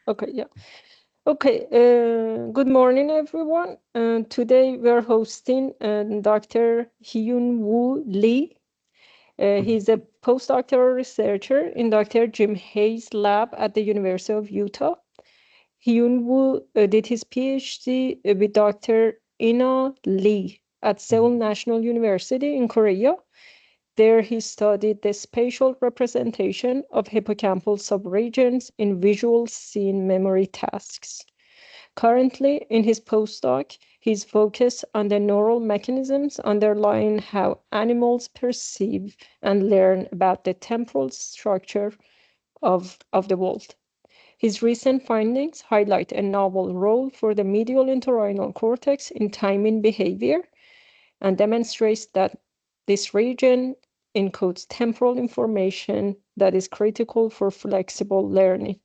Okay, yeah. Okay, good morning, everyone. Today we're hosting Dr. Hyunwoo Lee. He's a postdoctoral researcher in Dr. Jim Hayes' lab at the University of Utah. Hyun-Woo did his PhD with Dr. Lee at Seoul National University in Korea. There he studied the spatial representation of hippocampal subregions in visual scene memory tasks. Currently, in his postdoc, he's focused on the neural mechanisms underlying how animals perceive and learn about the temporal structure of the world. His recent findings highlight a novel role for the medial entorhinal cortex in timing behavior and demonstrates that this region encodes temporal information that is critical for flexible learning.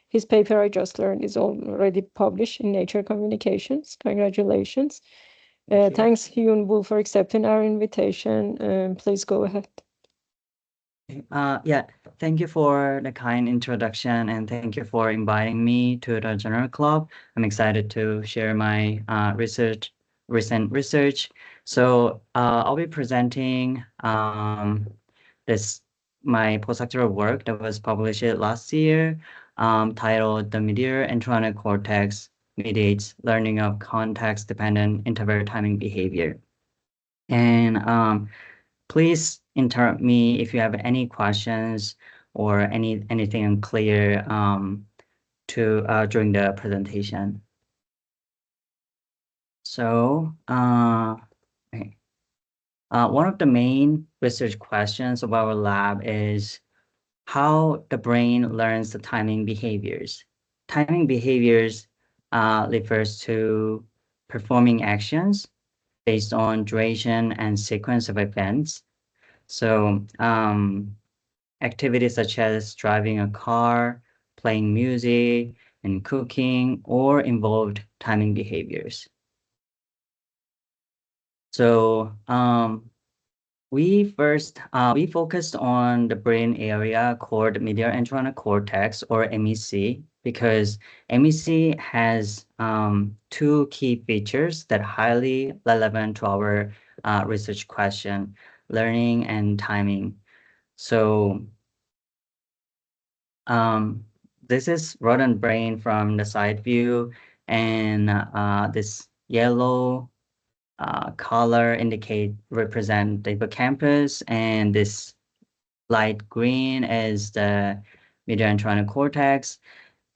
His paper, I just learned, is already published in Nature Communications. Congratulations. Thanks, Hyun-Woo, for accepting our invitation. Please go ahead. Yeah, thank you for the kind introduction and thank you for inviting me to the Journal Club. I'm excited to share my recent research. So I'll be presenting my postdoctoral work that was published last year, titled "The Medial Entorhinal Cortex Mediates Learning of Context-Dependent Interval Timing Behavior." And please interrupt me if you have any questions or anything unclear during the presentation. So okay. One of the main research questions of our lab is how the brain learns the timing behaviors. Timing behaviors refers to performing actions based on duration and sequence of events. So activities such as driving a car, playing music, and cooking all involved timing behaviors. So we focused on the brain area called medial entorhinal cortex, or MEC, because MEC has two key features that are highly relevant to our research question: learning and timing. So this is rodent brain from the side view, and this yellow color represent the hippocampus, and this light green is the medial entorhinal cortex.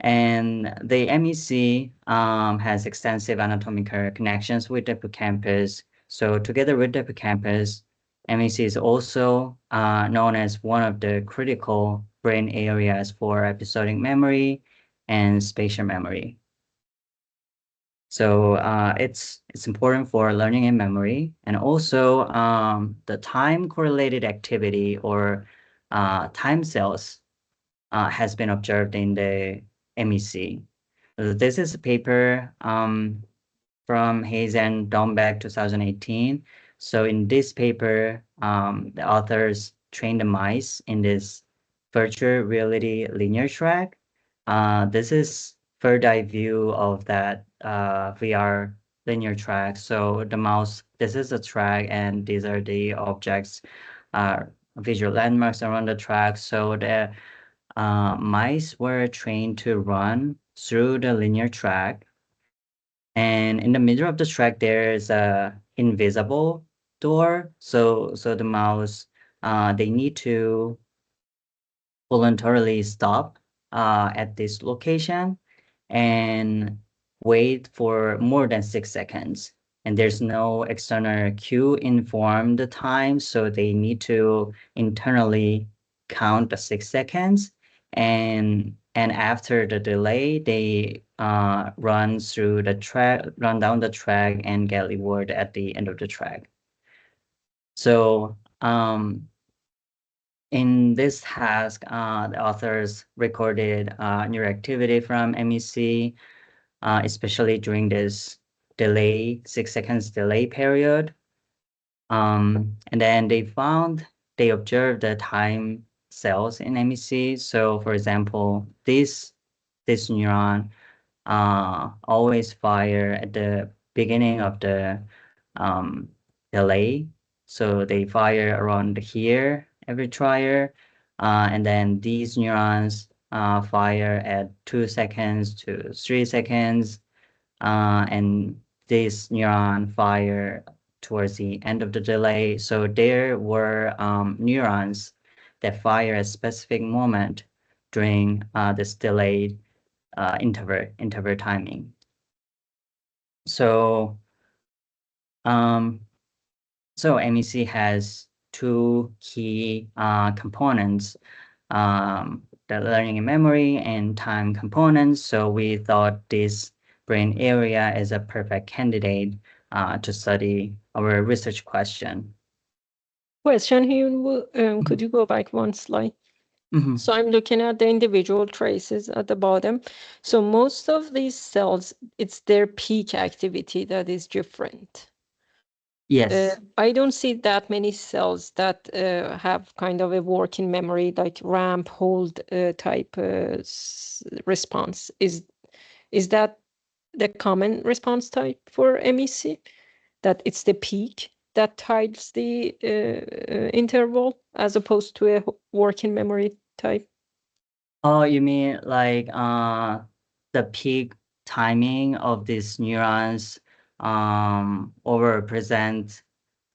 And the MEC has extensive anatomical connections with the hippocampus. So together with the hippocampus, MEC is also known as one of the critical brain areas for episodic memory and spatial memory. So it's important for learning and memory, and also the time correlated activity, or time cells, has been observed in the MEC. This is a paper from Hayes and Dombeck 2018. So in this paper, the authors trained the mice in this virtual reality linear track. This is third eye view of that VR linear track. So the mouse, this is a track, and these are the objects, visual landmarks around the track. So the mice were trained to run through the linear track, and in the middle of the track there's a invisible door. So the mouse, they need to voluntarily stop at this location and wait for more than 6 seconds. And there's no external cue inform the time, so they need to internally count the 6 seconds. And after the delay, they run down the track and get reward at the end of the track. So in this task, the authors recorded neuroactivity from MEC, especially during this 6 seconds delay period. And then they observed the time cells in MEC. So for example, this this neuron always fire at the beginning of the delay. So they fire around here every trier, and then these neurons fire at 2 seconds to 3 seconds, and this neuron fire towards the end of the delay. So there were neurons that fire at specific moment during this delayed interval timing. So MEC has two key components, the learning and memory and time components. So we thought this brain area is a perfect candidate to study our research question. Question, Hyun-Woo, could you go back one slide? So I'm looking at the individual traces at the bottom. So most of these cells, it's their peak activity that is different. Yes. I don't see that many cells that have kind of a working memory, like ramp hold type response. Is that the common response type for MEC? That it's the peak that tides the interval as opposed to a working memory type? Oh, you mean like the peak timing of these neurons over represent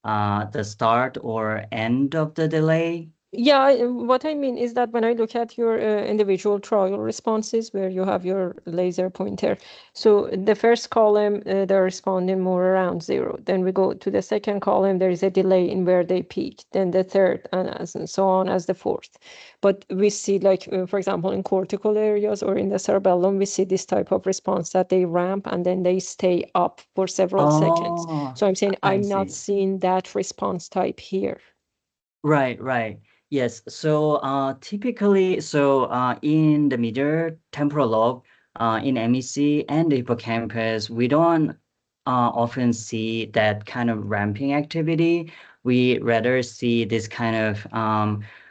the start or end of the delay? Yeah, what I mean is that when I look at your individual trial responses where you have your laser pointer, so the first column, they're responding more around 0. Then we go to the second column, there is a delay in where they peak. Then the third, and so on as the fourth. But we see, like, for example, in cortical areas or in the cerebellum, we see this type of response that they ramp and then they stay up for several seconds. Oh, So I'm saying I I'm not see. seeing that response type here. Right, right. Yes. So typically, in the medial temporal lobe, in MEC and the hippocampus, we don't often see that kind of ramping activity. We rather see this kind of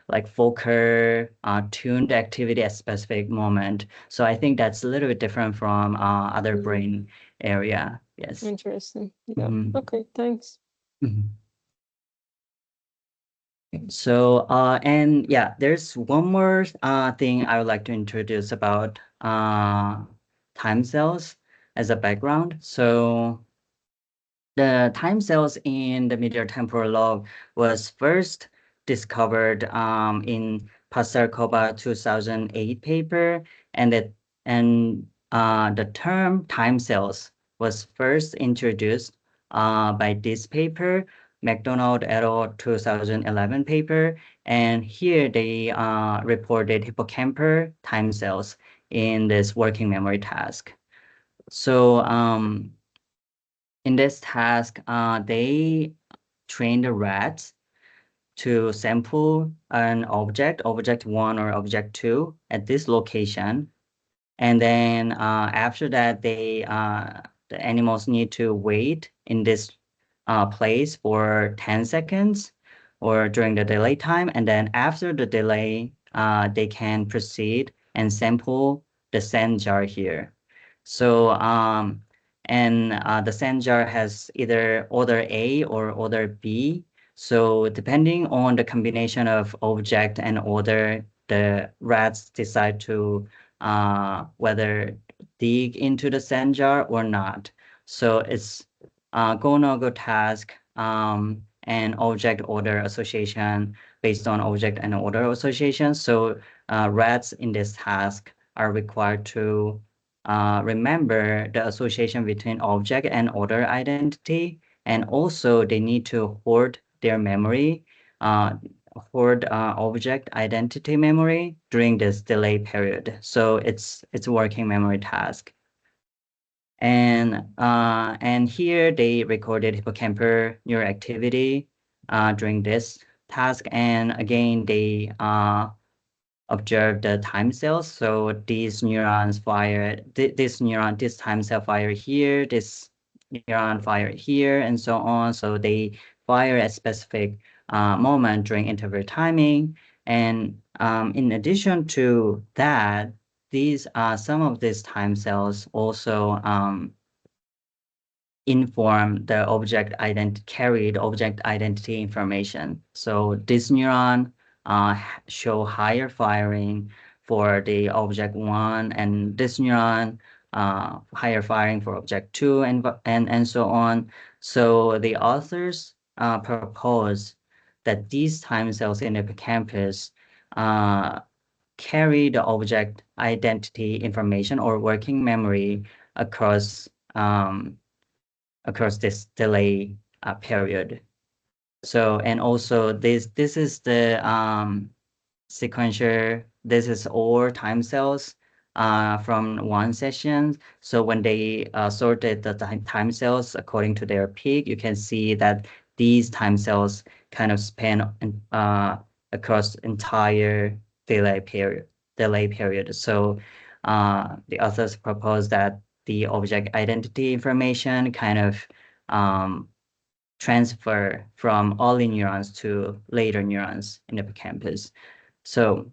like focal tuned activity at specific moment. So I think that's a little bit different from other brain area. Yes. Interesting. Yeah. Okay, thanks. So, and yeah, there's one more thing I would like to introduce about time cells as a background. So, the time cells in the medial temporal lobe was first discovered in Pasarkova 2008 paper, and the term time cells was first introduced by this paper, McDonald et al. 2011 paper, and here they reported hippocampal time cells in this working memory task. So in this task, they trained the rats to sample an object 1 or object 2 at this location. And then after that, the animals need to wait in this place for 10 seconds or during the delay time. And then after the delay, they can proceed and sample the sand jar here. So the sand jar has either order A or order B. So depending on the combination of object and order, the rats decide to whether dig into the sand jar or not. So it's go-no-go task and object order association based on object and order association. So rats in this task are required to remember the association between object and order identity, and also they need to hoard their memory, hoard object identity memory during this delay period. So it's a working memory task. And here they recorded hippocampal neural activity during this task. And again, they observe the time cells. So these neurons fire, this time cell fire here, this neuron fire here, and so on. So they fire at specific moment during interval timing. And in addition to that, these some of these time cells also inform the carried object identity information. So this neuron show higher firing for the object one, and this neuron higher firing for object two, and so on. So the authors propose that these time cells in the hippocampus carry the object identity information or working memory across this delay period. So, and also this is the sequencer. This is all time cells from one session. So when they sorted the time cells according to their peak, you can see that these time cells kind of span across entire delay period. So the authors propose that the object identity information kind of transfer from early neurons to later neurons in the hippocampus. So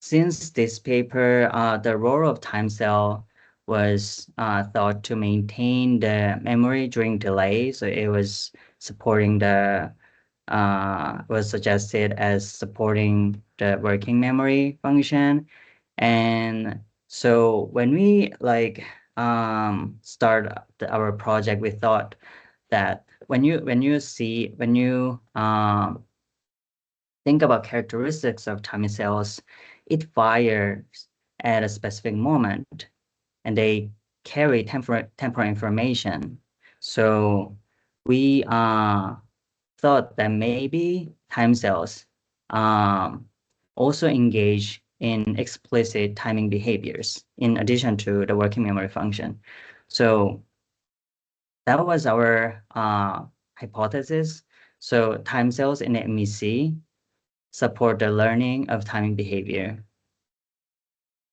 since this paper, the role of time cell was thought to maintain the memory during delay. So it was supporting was suggested as supporting the working memory function. And so when we start our project, we thought that when you think about characteristics of time cells, it fires at a specific moment, and they carry temporal information. So we thought that maybe time cells also engage in explicit timing behaviors in addition to the working memory function. So that was our hypothesis. So time cells in the MEC support the learning of timing behavior.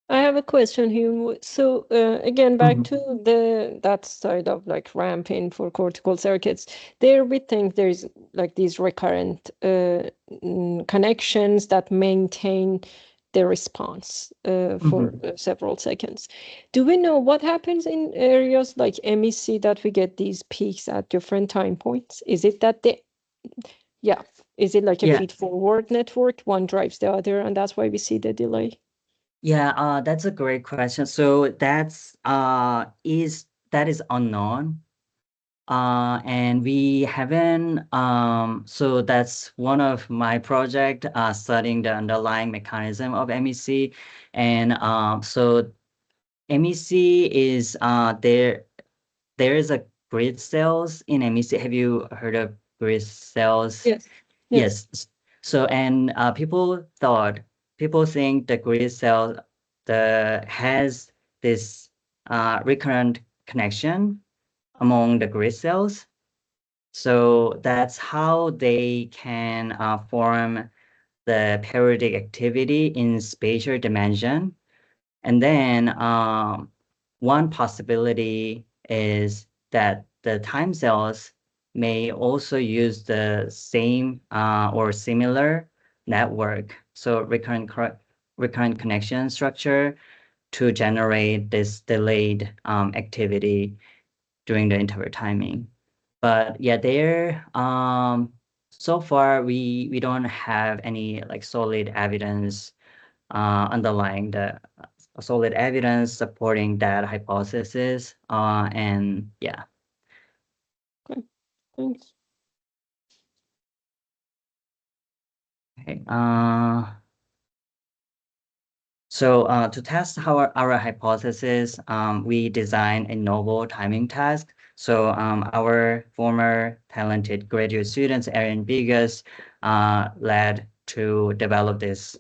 I have a question here. So again, back to that side of like ramping for cortical circuits. There we think there's like these recurrent connections that maintain the response for several seconds. Do we know what happens in areas like MEC that we get these peaks at different time points? Is it that is it like a feed-forward network? One drives the other, and that's why we see the delay? Yeah, that's a great question. So that is unknown. And we haven't so that's one of my project studying the underlying mechanism of MEC. And so MEC is there is a grid cells in MEC. Have you heard of grid cells? Yes. Yes. So, and people think the grid cell has this recurrent connection among the grid cells. So that's how they can form the periodic activity in spatial dimension. And then one possibility is that the time cells may also use the same or similar network, so recurrent connection structure, to generate this delayed activity during the interval timing. But yeah, so far we don't have any like solid evidence underlying the solid evidence supporting that hypothesis. And yeah. Okay, thanks. Okay. So to test our hypothesis, we designed a novel timing task. So our former talented graduate students, Erin and Bigus, led to develop this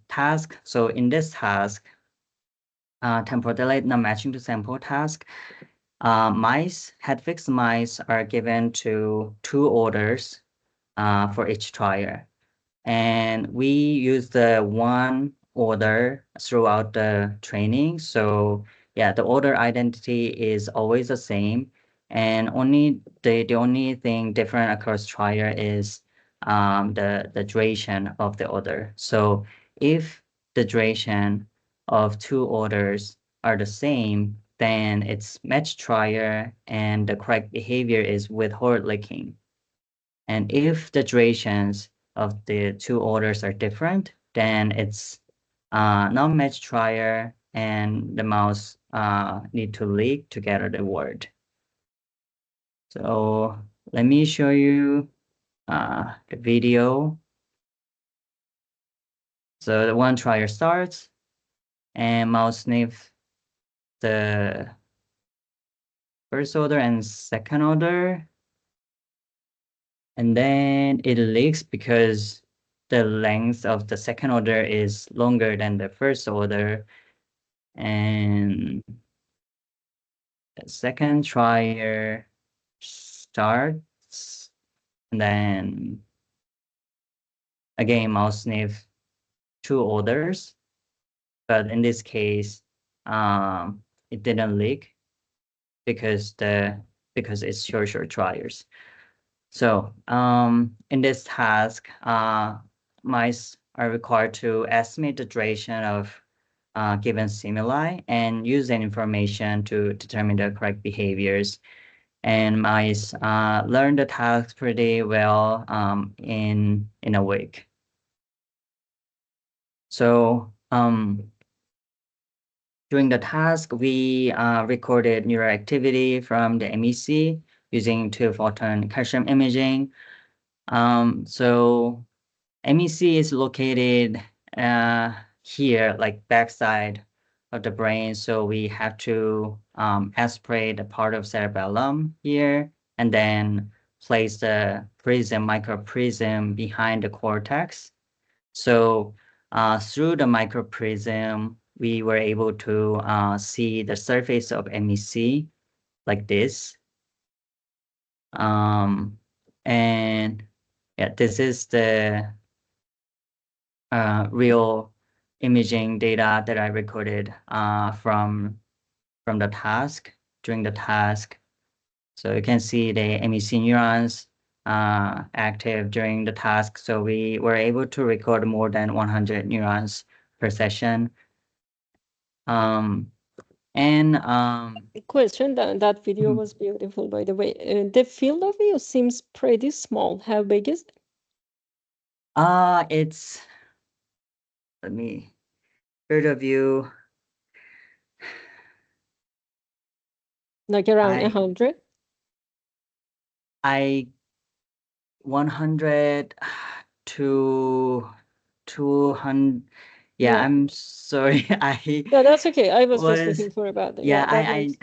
task. So in this task, temporal delay non-matching to sample task, fixed mice are given to 2 orders for each trial. And we use the 1 order throughout the training. So yeah, the order identity is always the same. And the only thing different across trial is the duration of the order. So if the duration of two orders are the same, then it's match trier and the correct behavior is withhold licking. And if the durations of the two orders are different, then it's non-match trier and the mouse need to lick to gather the word. So let me show you the video. So the one trier starts and mouse sniff the first order and second order. And then it leaks because the length of the second order is longer than the first order. And the second trier starts, and then again mouse sniff two orders, but in this case, it didn't leak because it's short triers. So in this task, mice are required to estimate the duration of given stimuli and use that information to determine the correct behaviors. And mice learn the task pretty well in a week. So during the task, we recorded neural activity from the MEC using 2-photon calcium imaging. So MEC is located here, like backside of the brain. So we have to aspirate a part of cerebellum here and then place the prism, microprism behind the cortex. So through the microprism, we were able to see the surface of MEC like this. And yeah, this is the real imaging data that I recorded from the task, during the task. So you can see the MEC neurons active during the task. So we were able to record more than 100 neurons per session. Question, that video was beautiful, by the way. The field of view seems pretty small. How big is it? It's, let me, field of view. Like around 100? 100 to 200. Yeah, Yeah. I'm sorry. No, that's okay. I was just was looking for about that. yeah, Yeah, that was.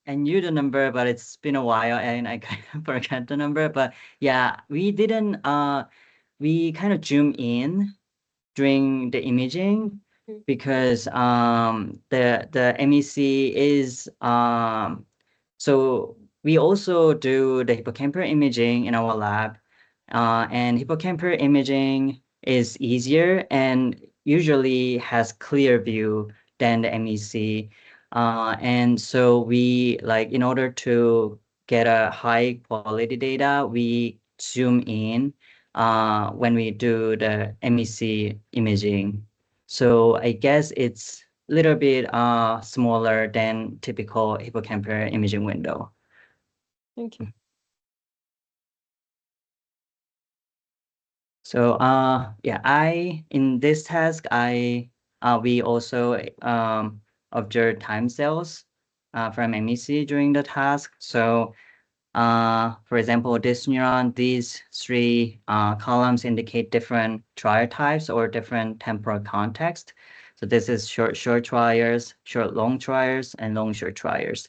I knew the number, but it's been a while and I kind of forgot the number. But yeah, we didn't we kind of zoom in during the imaging because the MEC is so we also do the hippocampal imaging in our lab, and hippocampal imaging is easier and usually has clear view than the MEC. And so we like in order to get a high quality data, we zoom in when we do the MEC imaging. So I guess it's a little bit smaller than typical hippocampal imaging window. Thank you. So yeah, in this task we also observed time cells from MEC during the task. So for example, this neuron, these three columns indicate different trier types or different temporal context. So this is short triers, short long triers, and long short triers.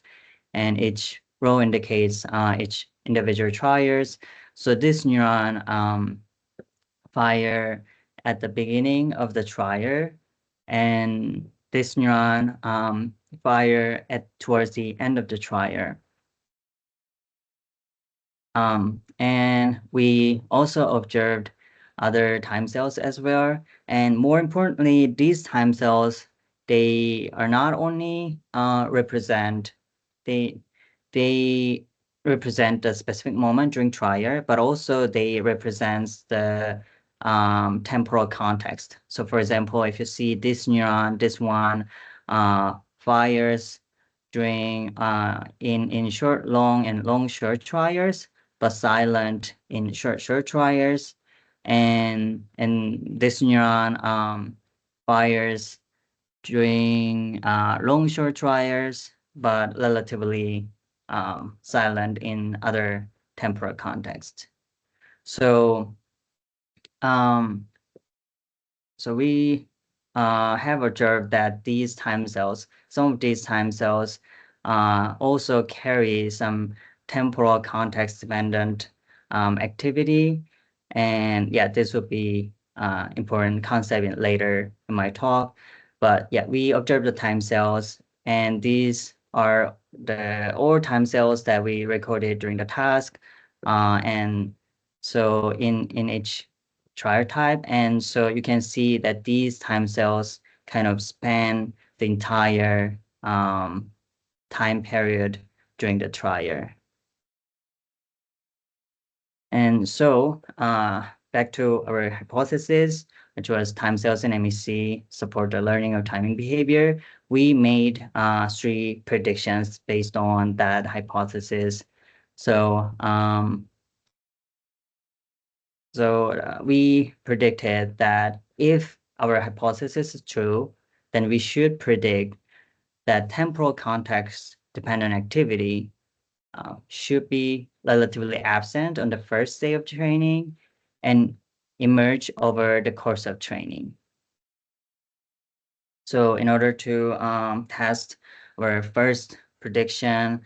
And each row indicates each individual triers. So this neuron fire at the beginning of the trier, and this neuron fire towards the end of the trier. And we also observed other time cells as well. And more importantly, these time cells, they are not only represent, they represent a specific moment during trial, but also they represents the temporal context. So for example, if you see this neuron, this one fires during in short long and long short trials, but silent in short trials, and this neuron fires during long short trials, but relatively silent in other temporal contexts. So um, so we have observed that these time cells, some of these time cells also carry some temporal context dependent activity. And yeah, this would be important concept later in my talk. But yeah, we observe the time cells, and these are the all time cells that we recorded during the task. And so in each trial type. And so you can see that these time cells kind of span the entire time period during the trial. And so back to our hypothesis, which was time cells in MEC support the learning of timing behavior. We made three predictions based on that hypothesis. So we predicted that if our hypothesis is true, then we should predict that temporal context dependent activity should be relatively absent on the first day of training and emerge over the course of training. So in order to test our first prediction,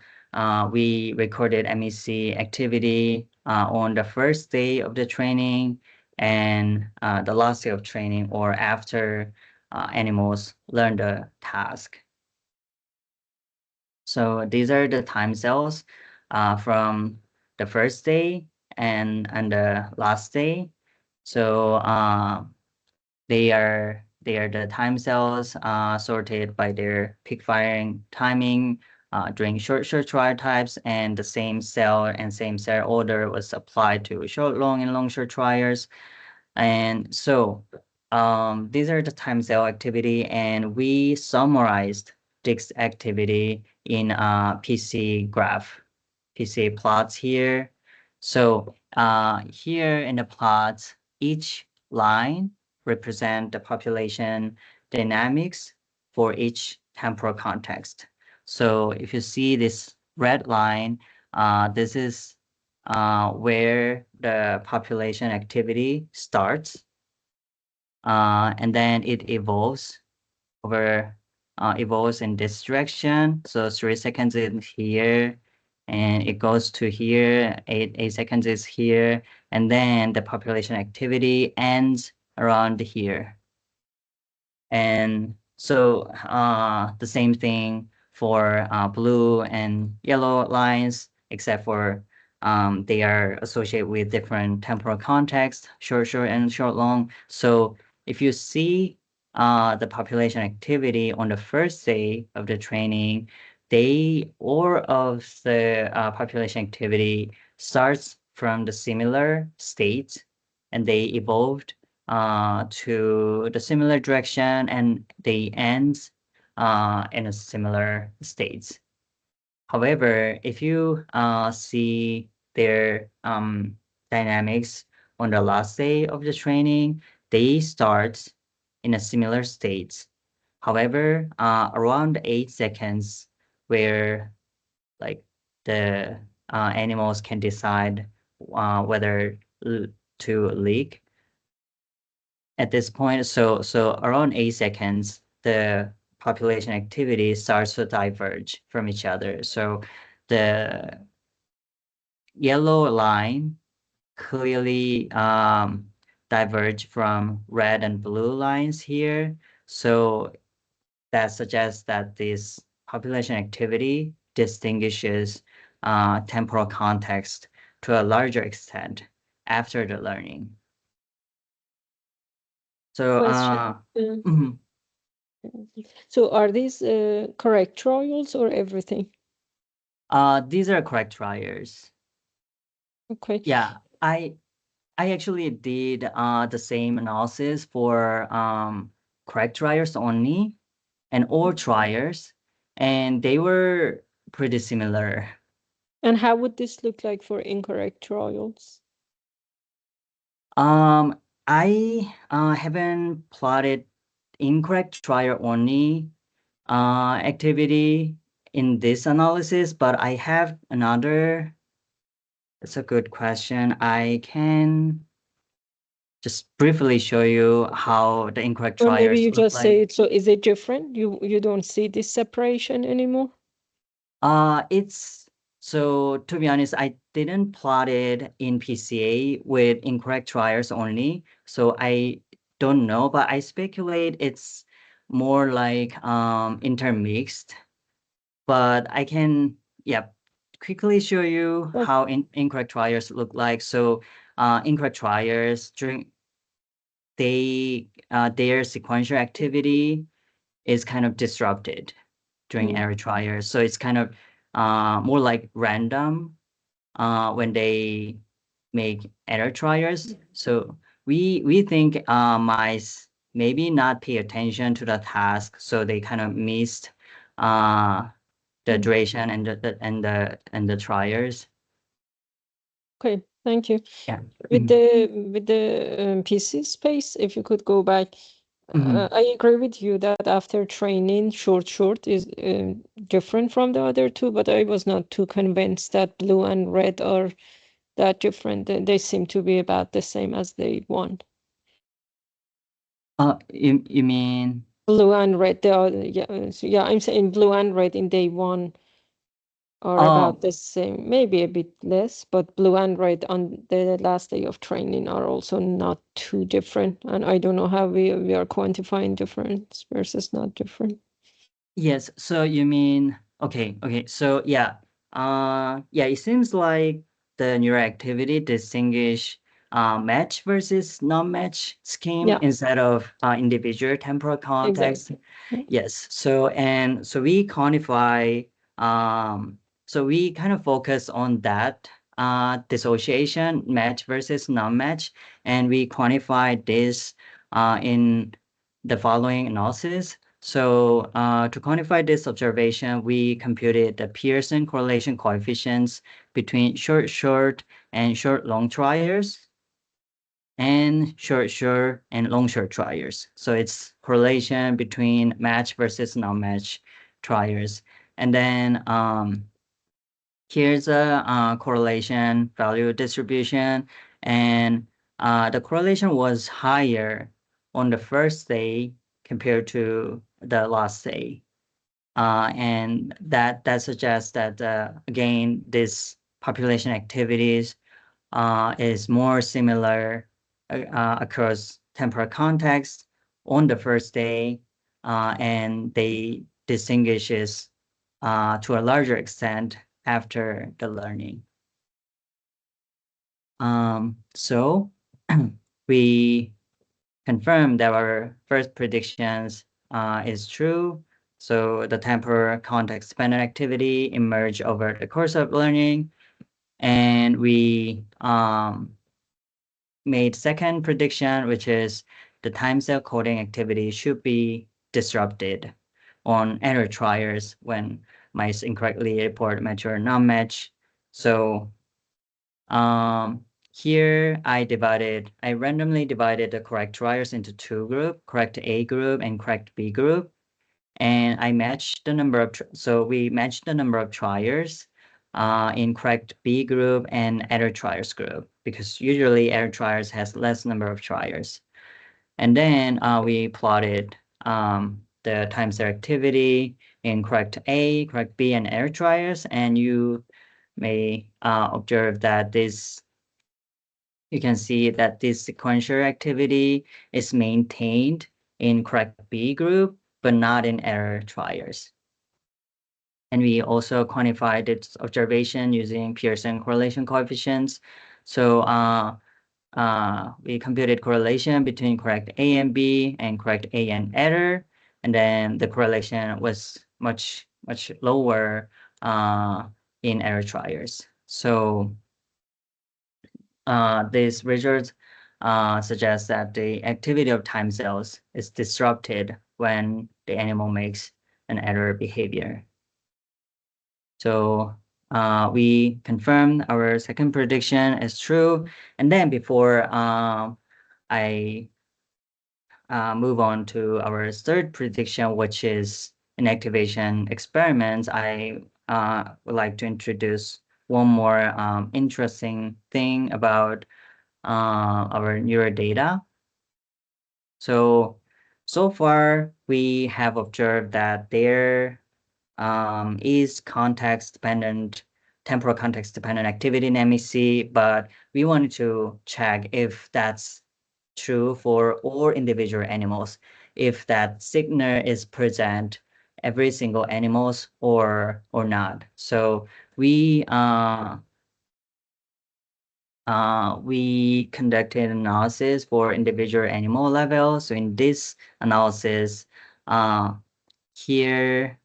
we recorded MEC activity on the first day of the training and the last day of training or after animals learn the task. So these are the time cells from the first day and the last day. So they are the time cells sorted by their peak firing timing during short trial types, and the same cell and same cell order was applied to short, long, and long short trials. And so these are the time cell activity, and we summarized this activity in a PC graph, PC plots here. So here in the plots, each line represent the population dynamics for each temporal context. So if you see this red line, this is where the population activity starts, and then it evolves in this direction. So 3 seconds in here, and it goes to here. 8 seconds is here, and then the population activity ends around here. And so the same thing for blue and yellow lines, except for they are associated with different temporal context, short, and short, long. So if you see the population activity on the first day of the training, all of the population activity starts from the similar state, and they evolved to the similar direction, and they end in a similar states. However, if you see their dynamics on the last day of the training, they start in a similar state. However, around 8 seconds, where like the animals can decide whether to leak at this point. So around 8 seconds, the population activity starts to diverge from each other. So the yellow line clearly diverge from red and blue lines here. So that suggests that this population activity distinguishes temporal context to a larger extent after the learning. So Question. mhm. So are these correct trials or everything? These are correct triers. Okay. Yeah, I actually did the same analysis for correct triers only and all triers, and they were pretty similar. And how would this look like for incorrect trials? I haven't plotted incorrect trier only activity in this analysis, but I have another. It's a good question. I can just briefly show you how the incorrect Or maybe triers you look just like. say it. So is it different? You don't see this separation anymore? It's so to be honest, I didn't plot it in PCA with incorrect triers only, so I don't know, but I speculate it's more like intermixed. But I can, yeah, quickly show you Oh, how incorrect triers look like. So incorrect triers during their sequential activity is kind of disrupted during mm, error triers. So it's kind of more like random when they make error triers. So we think mice maybe not pay attention to the task, so they kind of missed uh, the mm. duration and the triers. Okay, thank you. Yeah. With Mhm. the PC space, if you could go back, Mhm. I agree with you that after training, short is different from the other two, but I was not too convinced that blue and red are that different. They seem to be about the same as they want. You mean Blue and red, they are, yeah, so yeah, I'm saying blue and red in day one are about oh the same, maybe a bit less, but blue and red on the last day of training are also not too different. And I don't know how we are quantifying difference versus not different. yes, so you mean okay. So yeah, it seems like the neuroactivity distinguish match versus non-match scheme Yeah, instead of individual temporal context. exactly. Yeah. Yes. So we quantify so we kind of focus on that dissociation match versus non-match, and we quantify this in the following analysis. So to quantify this observation, we computed the Pearson correlation coefficients between short and short-long triers and short and long short triers. So it's correlation between match versus non-match triers. And then here's a correlation value distribution, and the correlation was higher on the first day compared to the last day. And that suggests that again, this population activities is more similar across temporal context on the first day, and they distinguishes to a larger extent after the learning. So we confirm that our first predictions is true. So the temporal context dependent activity emerge over the course of learning, and we made second prediction, which is the time cell coding activity should be disrupted on error triers when mice incorrectly report match or non-match. So here I randomly divided the correct triers into two groups, correct A group and correct B group. And I matched the number of, so we matched the number of triers in correct B group and error triers group, because usually error triers has less number of triers. And then we plotted the time series activity in correct A, correct B, and error triers, and you may observe that you can see that this sequential activity is maintained in correct B group, but not in error triers. And we also quantified its observation using Pearson correlation coefficients. So we computed correlation between correct A and B and correct A and error. And then the correlation was much lower in error trials. So this result suggests that the activity of time cells is disrupted when the animal makes an error behavior. So we confirmed our second prediction is true. And then before I move on to our third prediction, which is inactivation experiments, I would like to introduce one more interesting thing about our neural data. So far, we have observed that there is context-dependent, temporal context-dependent activity in MEC, but we wanted to check if that's true for all individual animals, if that signal is present every single animals or not. So we conducted analysis for individual animal level. So in this analysis, here,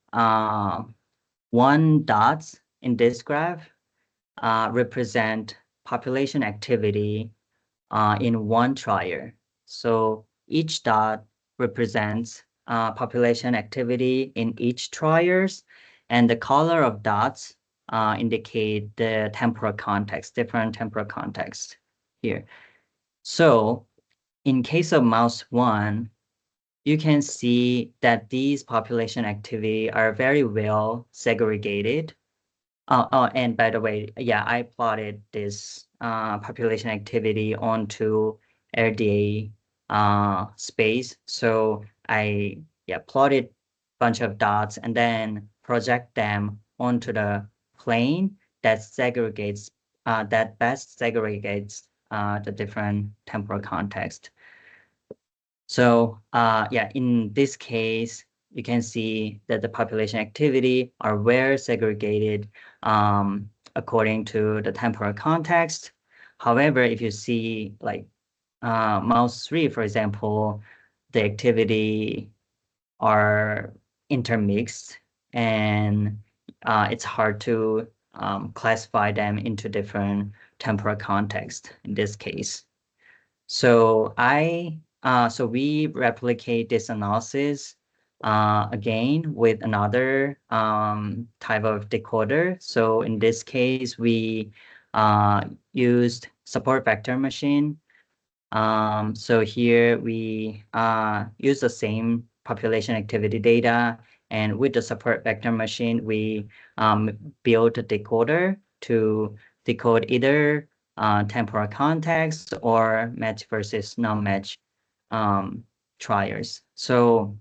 one dots in this graph represent population activity in one trial. So each dot represents population activity in each trials, and the color of dots indicate the temporal context, different temporal context here. So in case of mouse 1, you can see that these population activity are very well segregated. And by the way, yeah, I plotted this population activity onto RDA space. So I plotted bunch of dots and then project them onto the plane that segregates that best segregates the different temporal context. So yeah, in this case, you can see that the population activity are well segregated according to the temporal context. However, if you see like mouse 3, for example, the activity are intermixed and it's hard to classify them into different temporal context in this case. So so we replicate this analysis again with another type of decoder. So in this case, we used support vector machine. So here we use the same population activity data, and with the support vector machine, we built a decoder to decode either temporal context or match versus non-match trials. So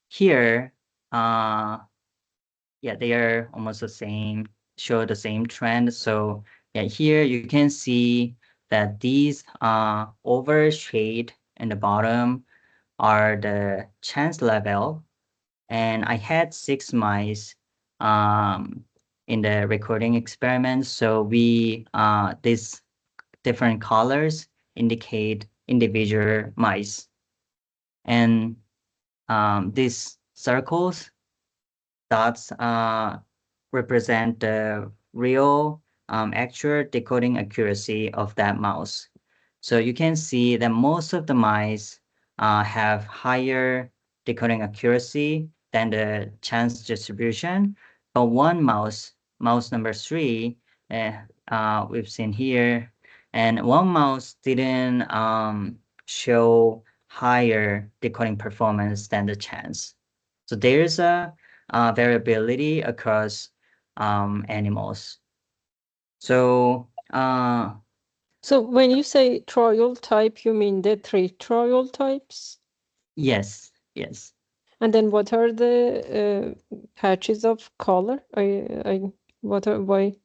here, yeah, they are almost the same, show the same trend. So yeah, here you can see that these overshade in the bottom are the chance level. And I had 6 mice in the recording experiment. So we these different colors indicate individual mice. And these circles, dots represent the real actual decoding accuracy of that mouse. So you can see that most of the mice have higher decoding accuracy than the chance distribution. But one mouse, mouse number 3, we've seen here, and one mouse didn't show higher decoding performance than the chance. So there's a variability across animals. So So when you say trial type, you mean the 3 trial types? yes, yes. And then what are the patches of color? What are why?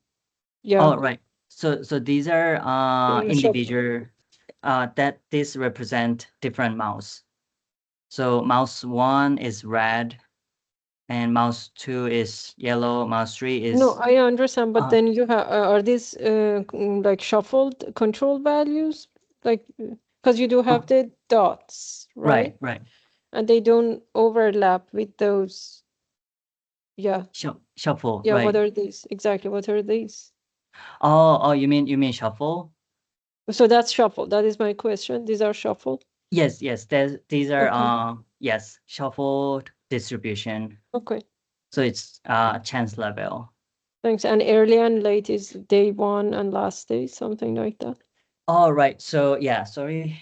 Yeah. Oh, right. So these are Sure. individual that this represent different mouse. So mouse 1 is red, and mouse 2 is yellow, mouse 3 is No, I understand, but uh, then you have are these like shuffled control values? Like, because you do have oh, the dots, right? right, right. And they don't overlap with those. Yeah. Shuffle, Yeah. What right? are these? Exactly. What are these? Oh, you mean shuffle? So that's shuffle. That is my question. These are shuffle. Yes, yes. These are Okay. yes, shuffled distribution. Okay. So it's chance level. Thanks. And early and late is day one and last day, something like that. All right. So yeah, sorry.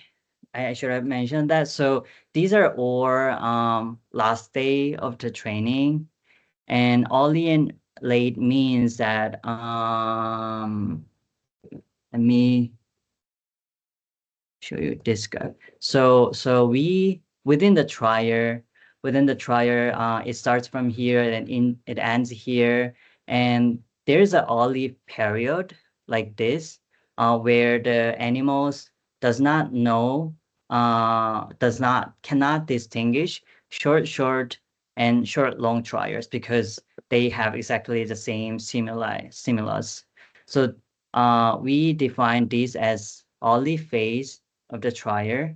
I should have mentioned that. So these are all last day of the training, and early and late means that let me show you this guy. So we within the trier, it starts from here and it ends here, and there's a early period like this, where the animals does not know, cannot distinguish short and short long triers because they have exactly the same stimulus. So we define this as early phase of the trier,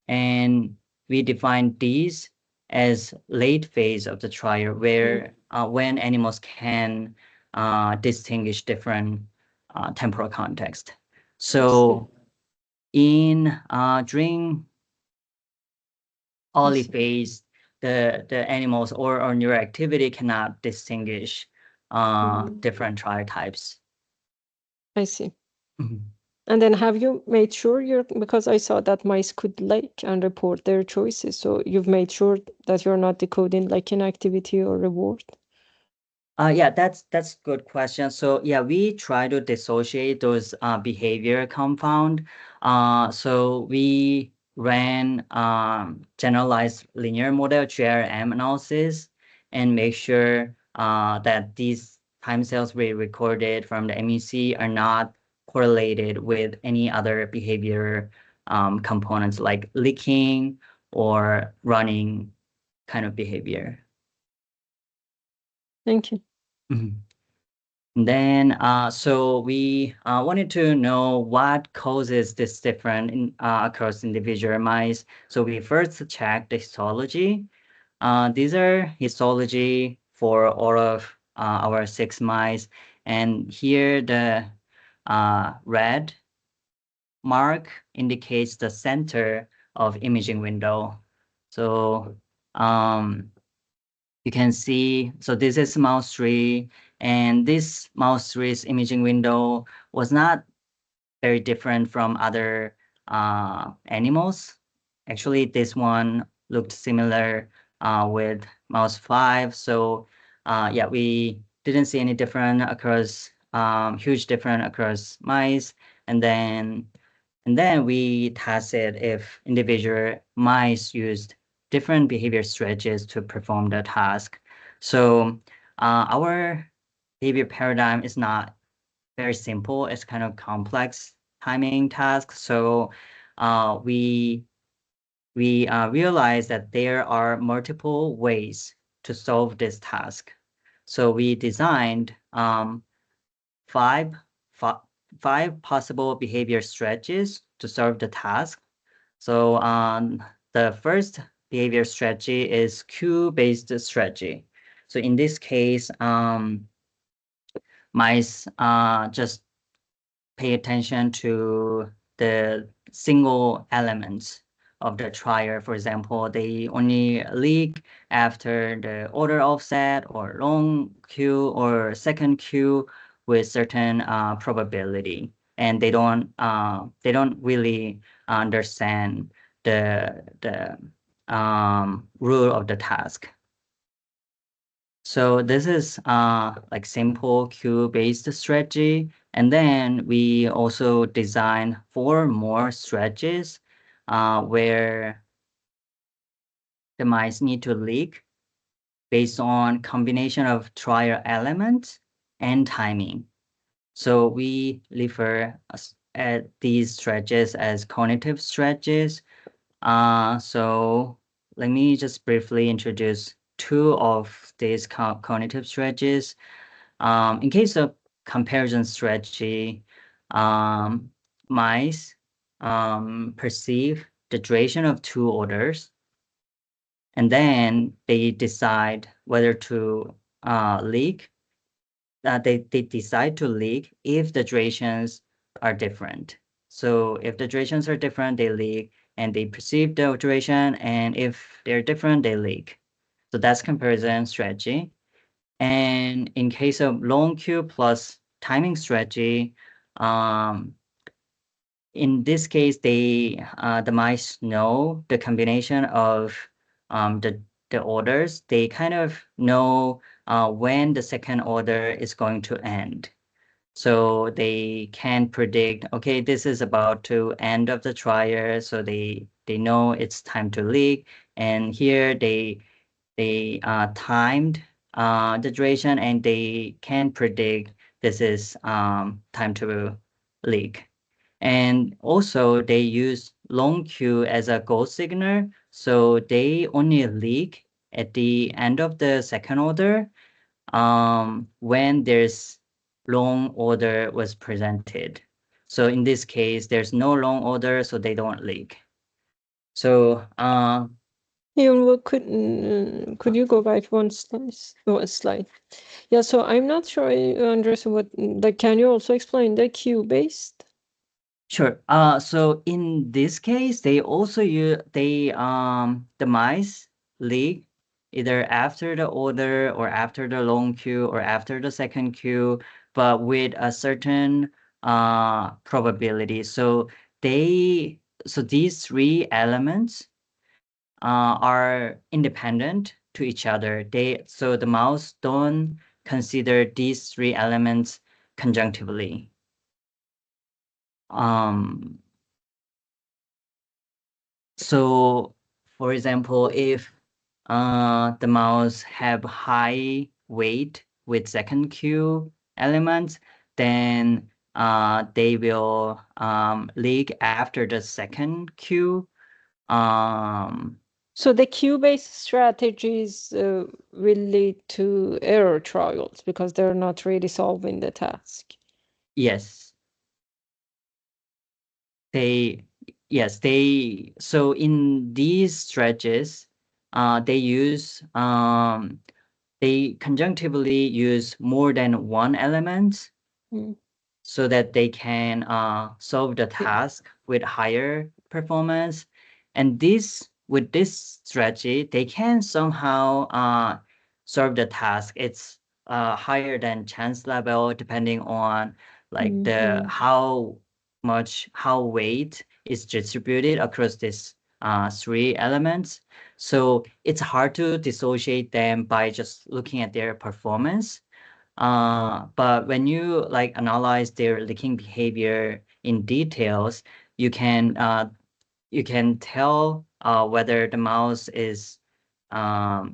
and we define these as late phase of the trier, where when animals can distinguish different temporal context. I see. So in during I early see. phase, the animals or neural activity cannot distinguish different trier types. I see. Mhm. And then have you made sure because I saw that mice could like and report their choices. So you've made sure that you're not decoding like inactivity or reward. Yeah, that's good question. So yeah, we try to dissociate those behavior compound. So we ran generalized linear model GRM analysis and make sure that these time cells we recorded from the MEC are not correlated with any other behavior components like leaking or running kind of behavior. Thank you. Mhm. Then, so we wanted to know what causes this difference across individual mice. So we first checked the histology. These are histology for all of our 6 mice. And here the red mark indicates the center of imaging window. So um, you can see, so this is mouse 3, and this mouse 3's imaging window was not very different from other animals. Actually, this one looked similar with mouse 5. So yeah, we didn't see any different across, huge difference across mice. And then we tested if individual mice used different behavior strategies to perform the task. So our behavior paradigm is not very simple. It's kind of complex timing task. So we realized that there are multiple ways to solve this task. So we designed five, fi- five possible behavior strategies to solve the task. So the first behavior strategy is cue-based strategy. So in this case, mice just pay attention to the single elements of the trier. For example, they only leak after the order offset or long queue or second queue with certain probability, and they don't really understand the rule of the task. So this is like simple queue-based strategy. And then we also design 4 more strategies where the mice need to leak based on combination of trial elements and timing. So we refer at these strategies as cognitive strategies. So let me just briefly introduce 2 of these cognitive strategies. In case of comparison strategy, um, mice perceive the duration of 2 orders, and then they decide whether to leak. They decide to leak if the durations are different. So if the durations are different, they leak, and they perceive the duration, and if they're different, they leak. So that's comparison strategy. And in case of long queue plus timing strategy, um, in this case, the mice know the combination of um, the the orders. They kind of know when the second order is going to end. So they can predict, okay, this is about to end of the trial, so they know it's time to leak. And here they timed the duration, and they can predict this is time to leak. And also they use long queue as a go signal, so they only leak at the end of the second order when there's long order was presented. So in this case, there's no long order, so they don't leak. So Hyun-Woo, could you go back one slide? Yeah, so I'm not sure I understand what, like, can you also explain the queue-based? sure. So in this case, they also use the mice leak either after the order or after the long queue or after the second queue, but with a certain probability. They so these three elements are independent to each other. So the mouse don't consider these three elements conjunctively. Um, so, for example, if the mouse have high weight with second queue elements, then they will leak after the second queue. So the queue-based strategies will lead to error trials because they're not really solving the task. Yes, they so in these strategies, they conjunctively use more than one element Mm. so that they can solve the Yeah. task with higher performance. And with this strategy, they can somehow solve the task. It's higher than chance level, depending on like the Mhm. how weight is distributed across these three elements. So it's hard to dissociate them by just looking at their performance. But when you like analyze their leaking behavior in details, you can tell whether the mouse is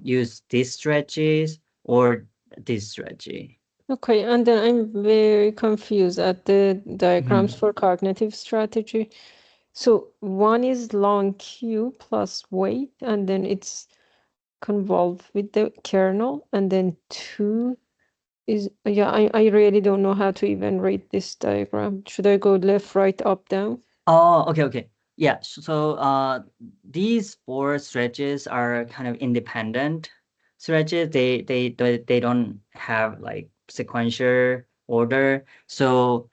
use these strategies or this strategy. Okay, and then I'm very confused at the diagrams Mhm. for cognitive strategy. So one is long Q plus weight, and then it's convolved with the kernel, and then two is, yeah, I really don't know how to even rate this diagram. Should I go left, right, up, down? Oh, okay. Yeah, these four stretches are kind of independent stretches. They don't have like sequential order. So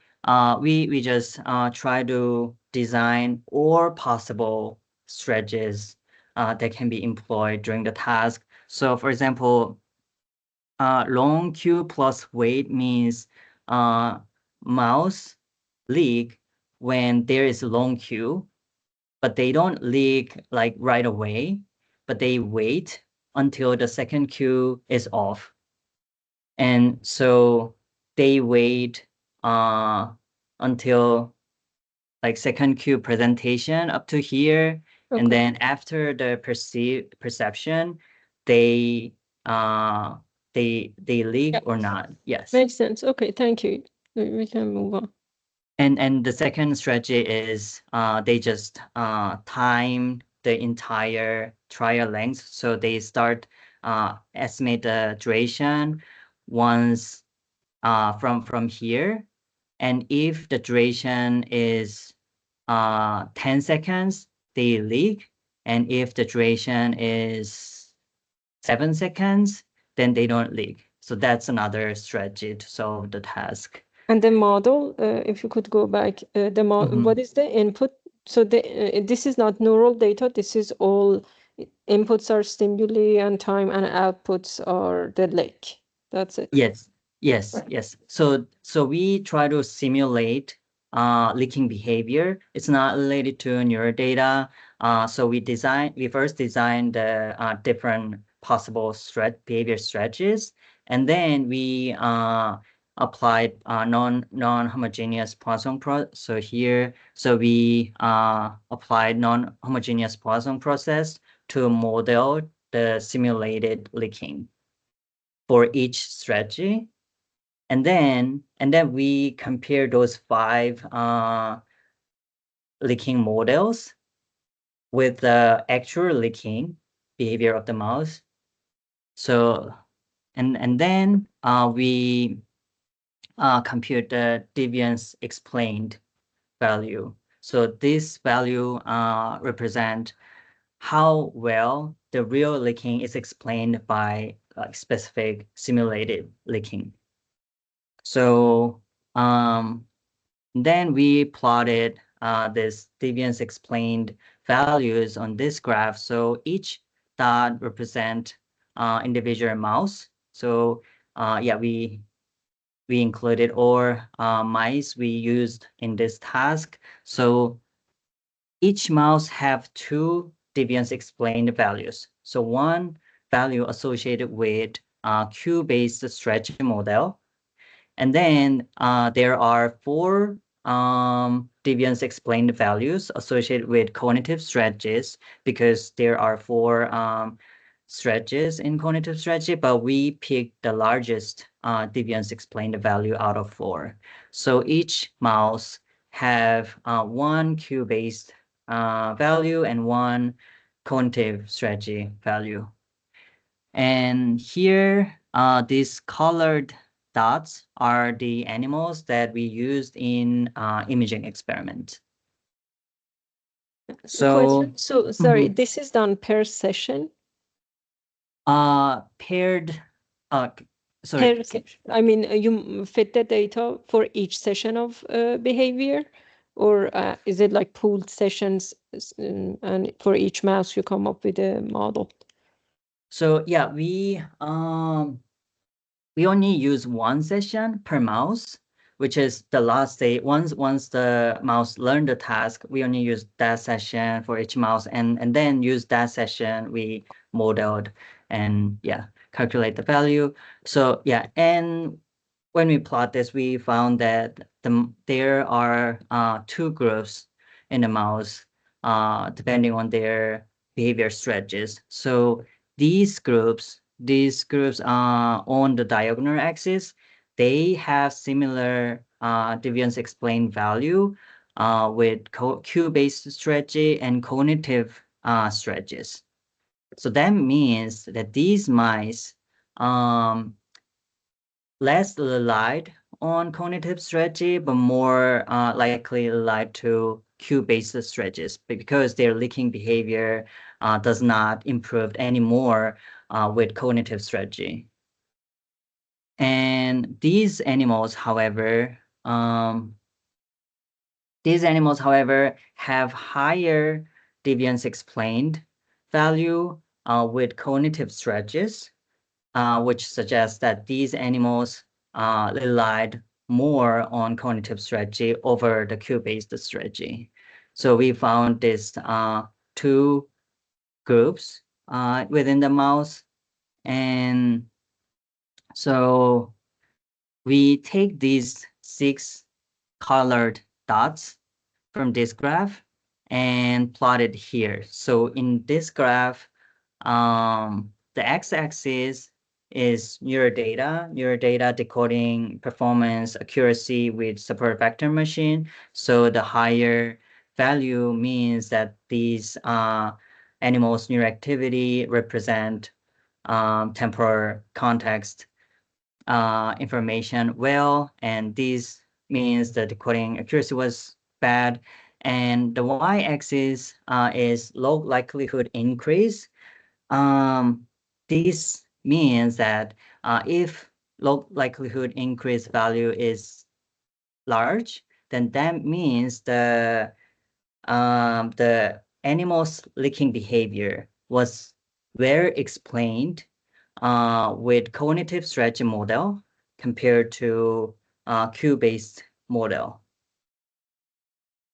we just try to design all possible stretches that can be employed during the task. So for example, long queue plus weight means uh, mouse leak when there is a long queue, but they don't leak like right away, but they wait until the second queue is off. And so they wait until like second queue presentation up to here. And Okay. then after the perception, they uh they leak Yeah, or not. Yes. makes sense. Okay, thank you. We can move on. And the second strategy is they just time the entire trial length. So they start estimate the duration once from here. And if the duration is 10 seconds, they leak. And if the duration is 7 seconds, then they don't leak. So that's another strategy to solve the task. And the model, if you could go back, what is the input? So this is not neural data. This is all inputs are stimuli and time, and outputs are the lake. That's it. Yes, yes. So we try to simulate leaking behavior. It's not related to neural data. So we first designed the different possible behavior strategies, and then we applied non-homogeneous Poisson so we applied non-homogeneous Poisson process to model the simulated leaking for each strategy. And then we compare those 5 leaking models with the actual leaking behavior of the mouse. So and then we compute the deviance explained value. So this value represent how well the real leaking is explained by specific simulated leaking. So then we plotted this deviance explained values on this graph. So each dot represent individual mouse. So yeah, we included all mice we used in this task. So each mouse have 2 deviance explained values. So one value associated with Q-based stretching model. And then there are 4 deviance explained values associated with cognitive strategies, because there are 4 strategies in cognitive strategy, but we picked the largest deviance explained value out of 4. So each mouse have 1 Q-based value and 1 cognitive strategy value. And here, these colored dots are the animals that we used in imaging experiment. So, sorry, this is done per session? Paired, sorry. Per session. I mean, you fit the data for each session of behavior, or is it like pooled sessions, and for each mouse you come up with a model? So yeah, we only use 1 session per mouse, which is the last day. Once the mouse learned the task, we only use that session for each mouse, and then use that session we modeled and yeah, calculate the value. So yeah, and when we plot this, we found that there are 2 groups in the mouse, depending on their behavior strategies. So these groups on the diagonal axis, they have similar deviance explained value with Q-based strategy and cognitive strategies. So that means that these mice less relied on cognitive strategy, but more likely relied to Q-based strategies, because their leaking behavior does not improve anymore with cognitive strategy. And these animals, however, have higher deviance explained value with cognitive strategies, which suggests that these animals relied more on cognitive strategy over the Q-based strategy. So we found these 2 groups within the mouse. And so we take these 6 colored dots from this graph and plot it here. So in this graph, the x-axis is neurodata decoding performance accuracy with support vector machine. So the higher value means that these animals' neuroactivity represent temporal context information well, and this means the decoding accuracy was bad. And the y-axis is low likelihood increase. This means that if low likelihood increase value is large, then that means the animal's licking behavior was well explained with cognitive strategy model compared to cue-based model.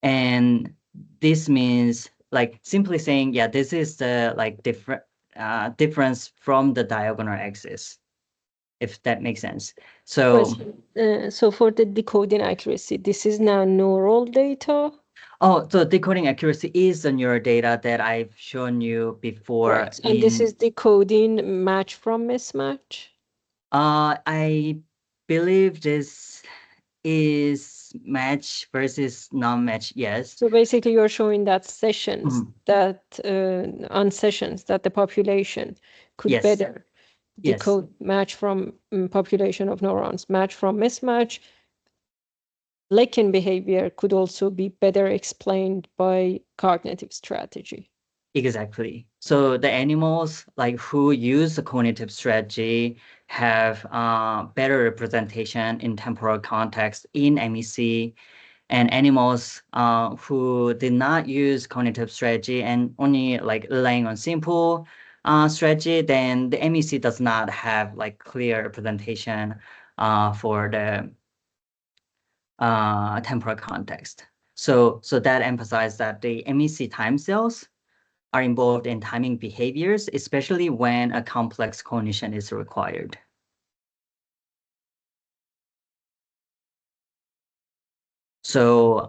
And this means like simply saying, yeah, this is the like difference from the diagonal axis, if that makes sense. So, so for the decoding accuracy, this is now neural data. oh, so decoding accuracy is the neural data that I've shown you before. Right. And this is decoding match from mismatch? I believe this is match versus non-match, yes. So basically you're showing that sessions that on sessions that the population could better decode match from population of neurons, match from mismatch. Lichen behavior could also be better explained by cognitive strategy. Exactly. So the animals like who use the cognitive strategy have better representation in temporal context in MEC, and animals who did not use cognitive strategy and only like relying on simple strategy, then the MEC does not have like clear representation for the temporal context. So that emphasizes that the MEC time cells are involved in timing behaviors, especially when a complex cognition is required. So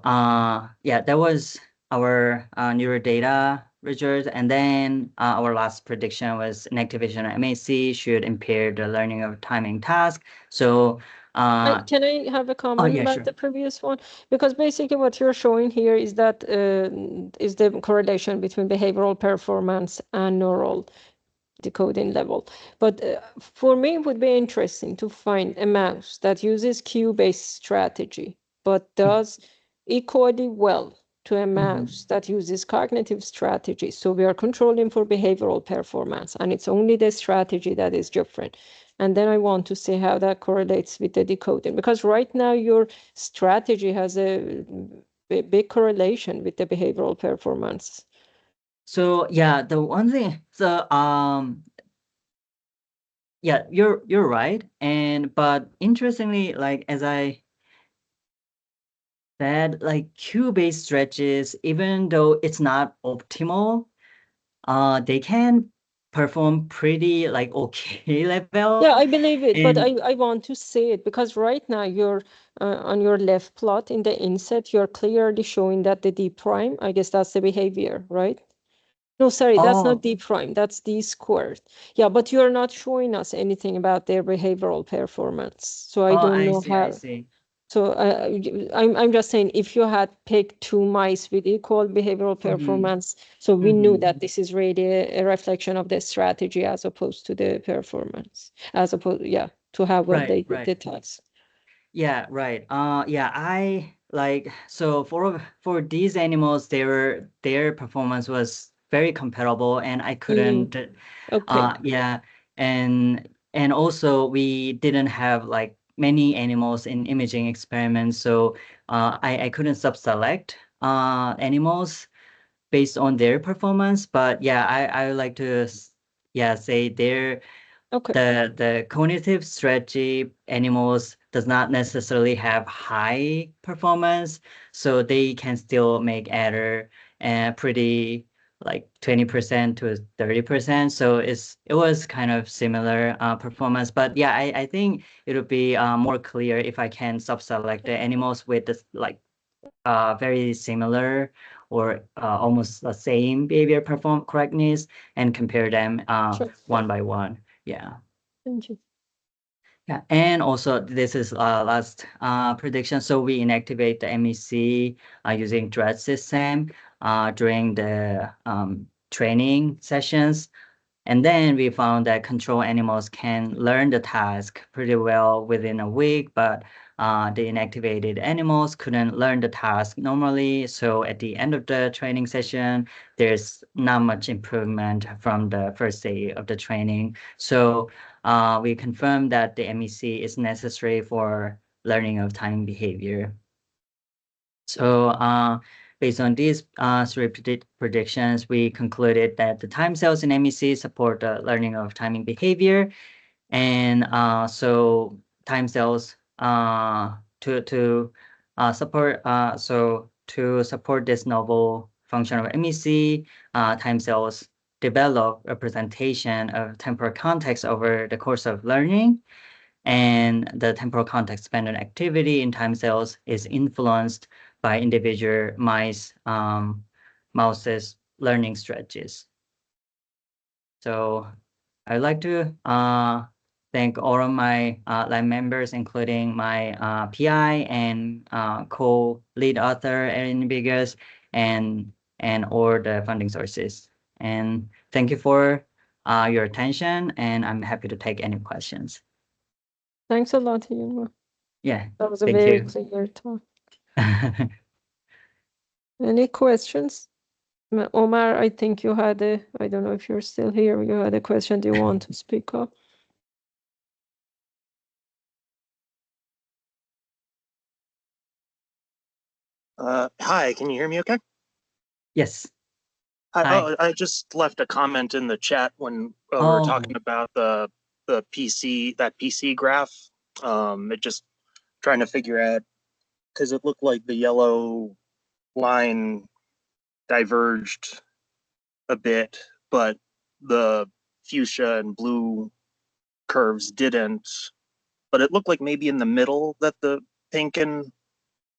yeah, that was our neural data result. And then our last prediction was inactivation of MAC should impair the learning of timing task. So can I have a comment about the previous one? Because basically what you're showing here is that is the correlation between behavioral performance and neural decoding level. But for me, it would be interesting to find a mouse that uses cue-based strategy, but does equally well to a mouse that uses cognitive strategy. So we are controlling for behavioral performance, and it's only the strategy that is different. And then I want to see how that correlates with the decoding, because right now your strategy has a big correlation with the behavioral performance. So yeah, the one thing, so yeah, you're right. But interestingly, like as I said, like cue-based stretches, even though it's not optimal, they can perform pretty like okay level. Yeah, I believe it, but I want to see it because right now you're on your left plot in the inset, you're clearly showing that the D prime, I guess that's the behavior, right? No, sorry, that's not D prime, that's D squared. Yeah, but you're not showing us anything about their behavioral performance. So I don't know how. I see. So I'm just saying, if you had picked two mice with equal behavioral performance, so we knew that this is really a reflection of the strategy as opposed to the performance, as opposed, yeah, to how well they did the task. Yeah, right. Yeah, I like so for these animals, their performance was very comparable, and I couldn't. Yeah, and also we didn't have like many animals in imaging experiments, so I couldn't subselect animals based on their performance. But yeah, I would like to yeah say the cognitive strategy animals does not necessarily have high performance, so they can still make error and pretty like 20% to 30%. So it was kind of similar performance. But yeah, I think it would be more clear if I can subselect the animals with this like very similar or almost the same behavior perform correctness and compare them one by one. Yeah. Thank you. Yeah, and also this is last prediction. So we inactivate the MEC using DREAD system during the training sessions. And then we found that control animals can learn the task pretty well within a week, but the inactivated animals couldn't learn the task normally. So at the end of the training session, there's not much improvement from the first day of the training. So we confirmed that the MEC is necessary for learning of timing behavior. So based on these three predictions, we concluded that the time cells in MEC support the learning of timing behavior. And so time cells to support to support this novel function of MEC, time cells develop representation of temporal context over the course of learning. And the temporal context dependent activity in time cells is influenced by individual mouses learning strategies. So I'd like to thank all of my lab members, including my PI and co-lead author, Erin Bigus, and all the funding sources. And thank you for your attention, and I'm happy to take any questions. Thanks a lot, Hyun-Woo. Yeah, That was a thank very you. clear talk. Any questions? Omar, I think you had I don't know if you're still here, you had a question. Do you want to speak up? Hi, can you hear me okay? Yes. Hi. Hi. Oh, I just left a comment in the chat when we were talking about the PC graph. It just trying to figure out, because it looked like the yellow line diverged a bit, but the fuchsia and blue curves didn't. But it looked like maybe in the middle that the pink and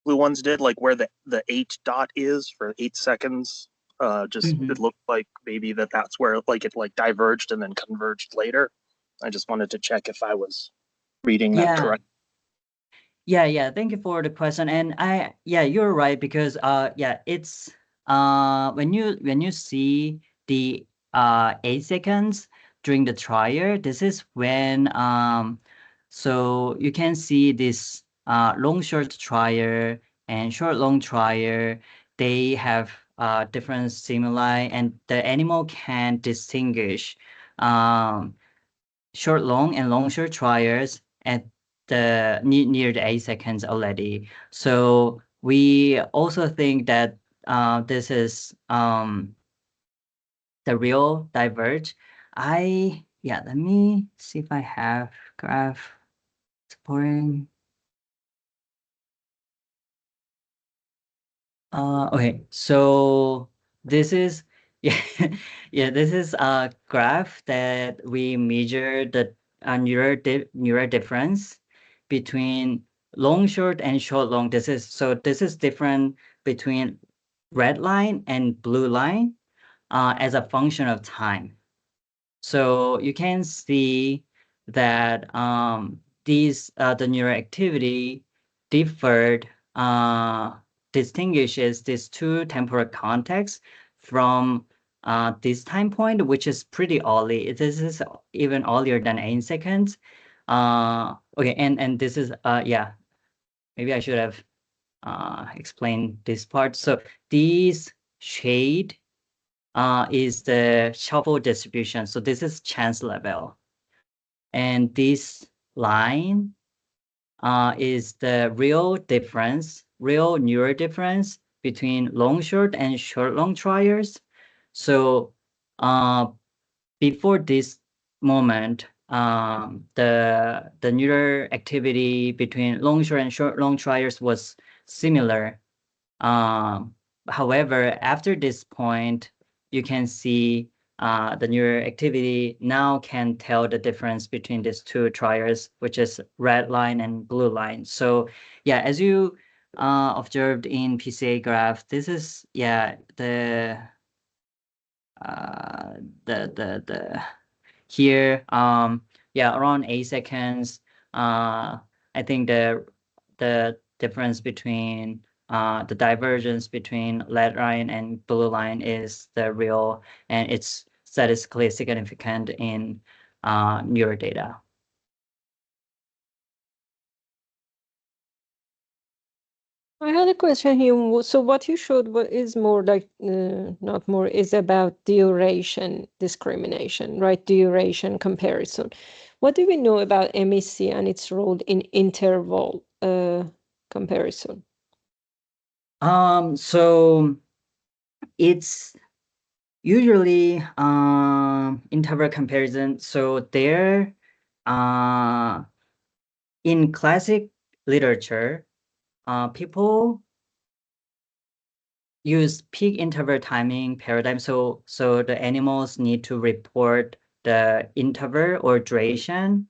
blue ones did, like where the 8 dot is for 8 seconds. It looked like maybe that's where it diverged and then converged later. I just wanted to check if I was reading that correct. Yeah. Thank you for the question. And you're right, because it's when you see the 8 seconds during the trial, this is when so you can see this long short trial and short long trial. They have different stimuli, and the animal can distinguish short long and long short trials at the near the 8 seconds already. So we also think that this is the real diverge. Let me see if I have graph supporting. Okay, so this is this is a graph that we measure the neural difference between long short and short long. This is different between red line and blue line as a function of time. So you can see that the neural activity differed distinguishes these two temporal contexts from this time point, which is pretty early. This is even earlier than 8 seconds. Okay, and this is maybe I should have explained this part. So these shade is the shuffle distribution. So this is chance level. And this line is the real neural difference between long short and short long trials. So before this moment, the neural activity between long short and short long trials was similar. However, after this point, you can see the neural activity now can tell the difference between these two trials, which is red line and blue line. So as you observed in PCA graph, this is the here around 8 seconds. I think the difference between the divergence between red line and blue line is the real, and it's statistically significant in neural data. I had a question here. So what you showed is more like, not more, is about duration discrimination, right? Duration comparison. What do we know about MEC and its role in interval comparison? So it's usually interval comparison. So there, in classic literature, people use peak interval timing paradigm. So the animals need to report the interval or duration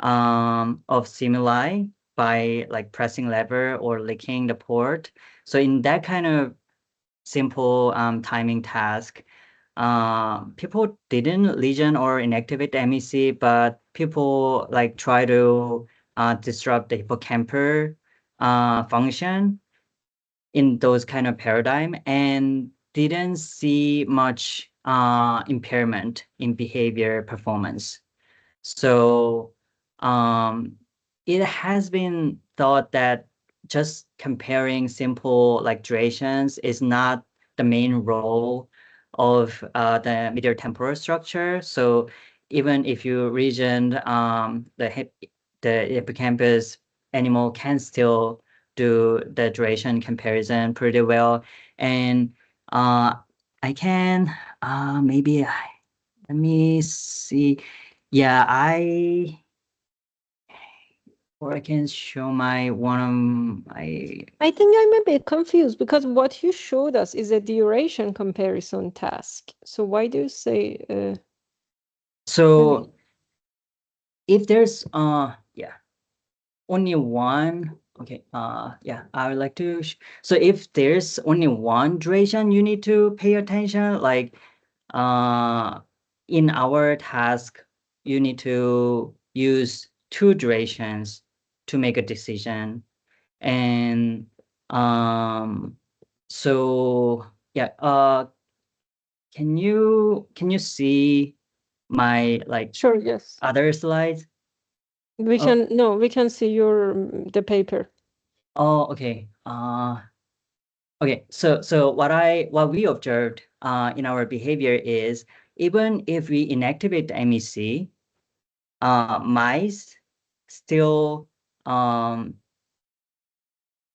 of stimuli by like pressing lever or licking the port. So in that kind of simple timing task, people didn't lesion or inactivate the MEC, but people like try to disrupt the hippocampal function in those kind of paradigm and didn't see much impairment in behavior performance. So it has been thought that just comparing simple like durations is not the main role of the medial temporal structure. So even if you region the hippocampus, animal can still do the duration comparison pretty well. And I can maybe let me see. Yeah, I can show my one of my. I think I'm a bit confused because what you showed us is a duration comparison task. So why do you say? So if there's only one. Okay, yeah, I would like to. So if there's only one duration, you need to pay attention. Like, in our task, you need to use two durations to make a decision. And so yeah, can you see my like Sure, yes. other slides? We Oh, can see your the paper. oh, okay. Okay. So what we observed in our behavior is even if we inactivate the MEC, mice still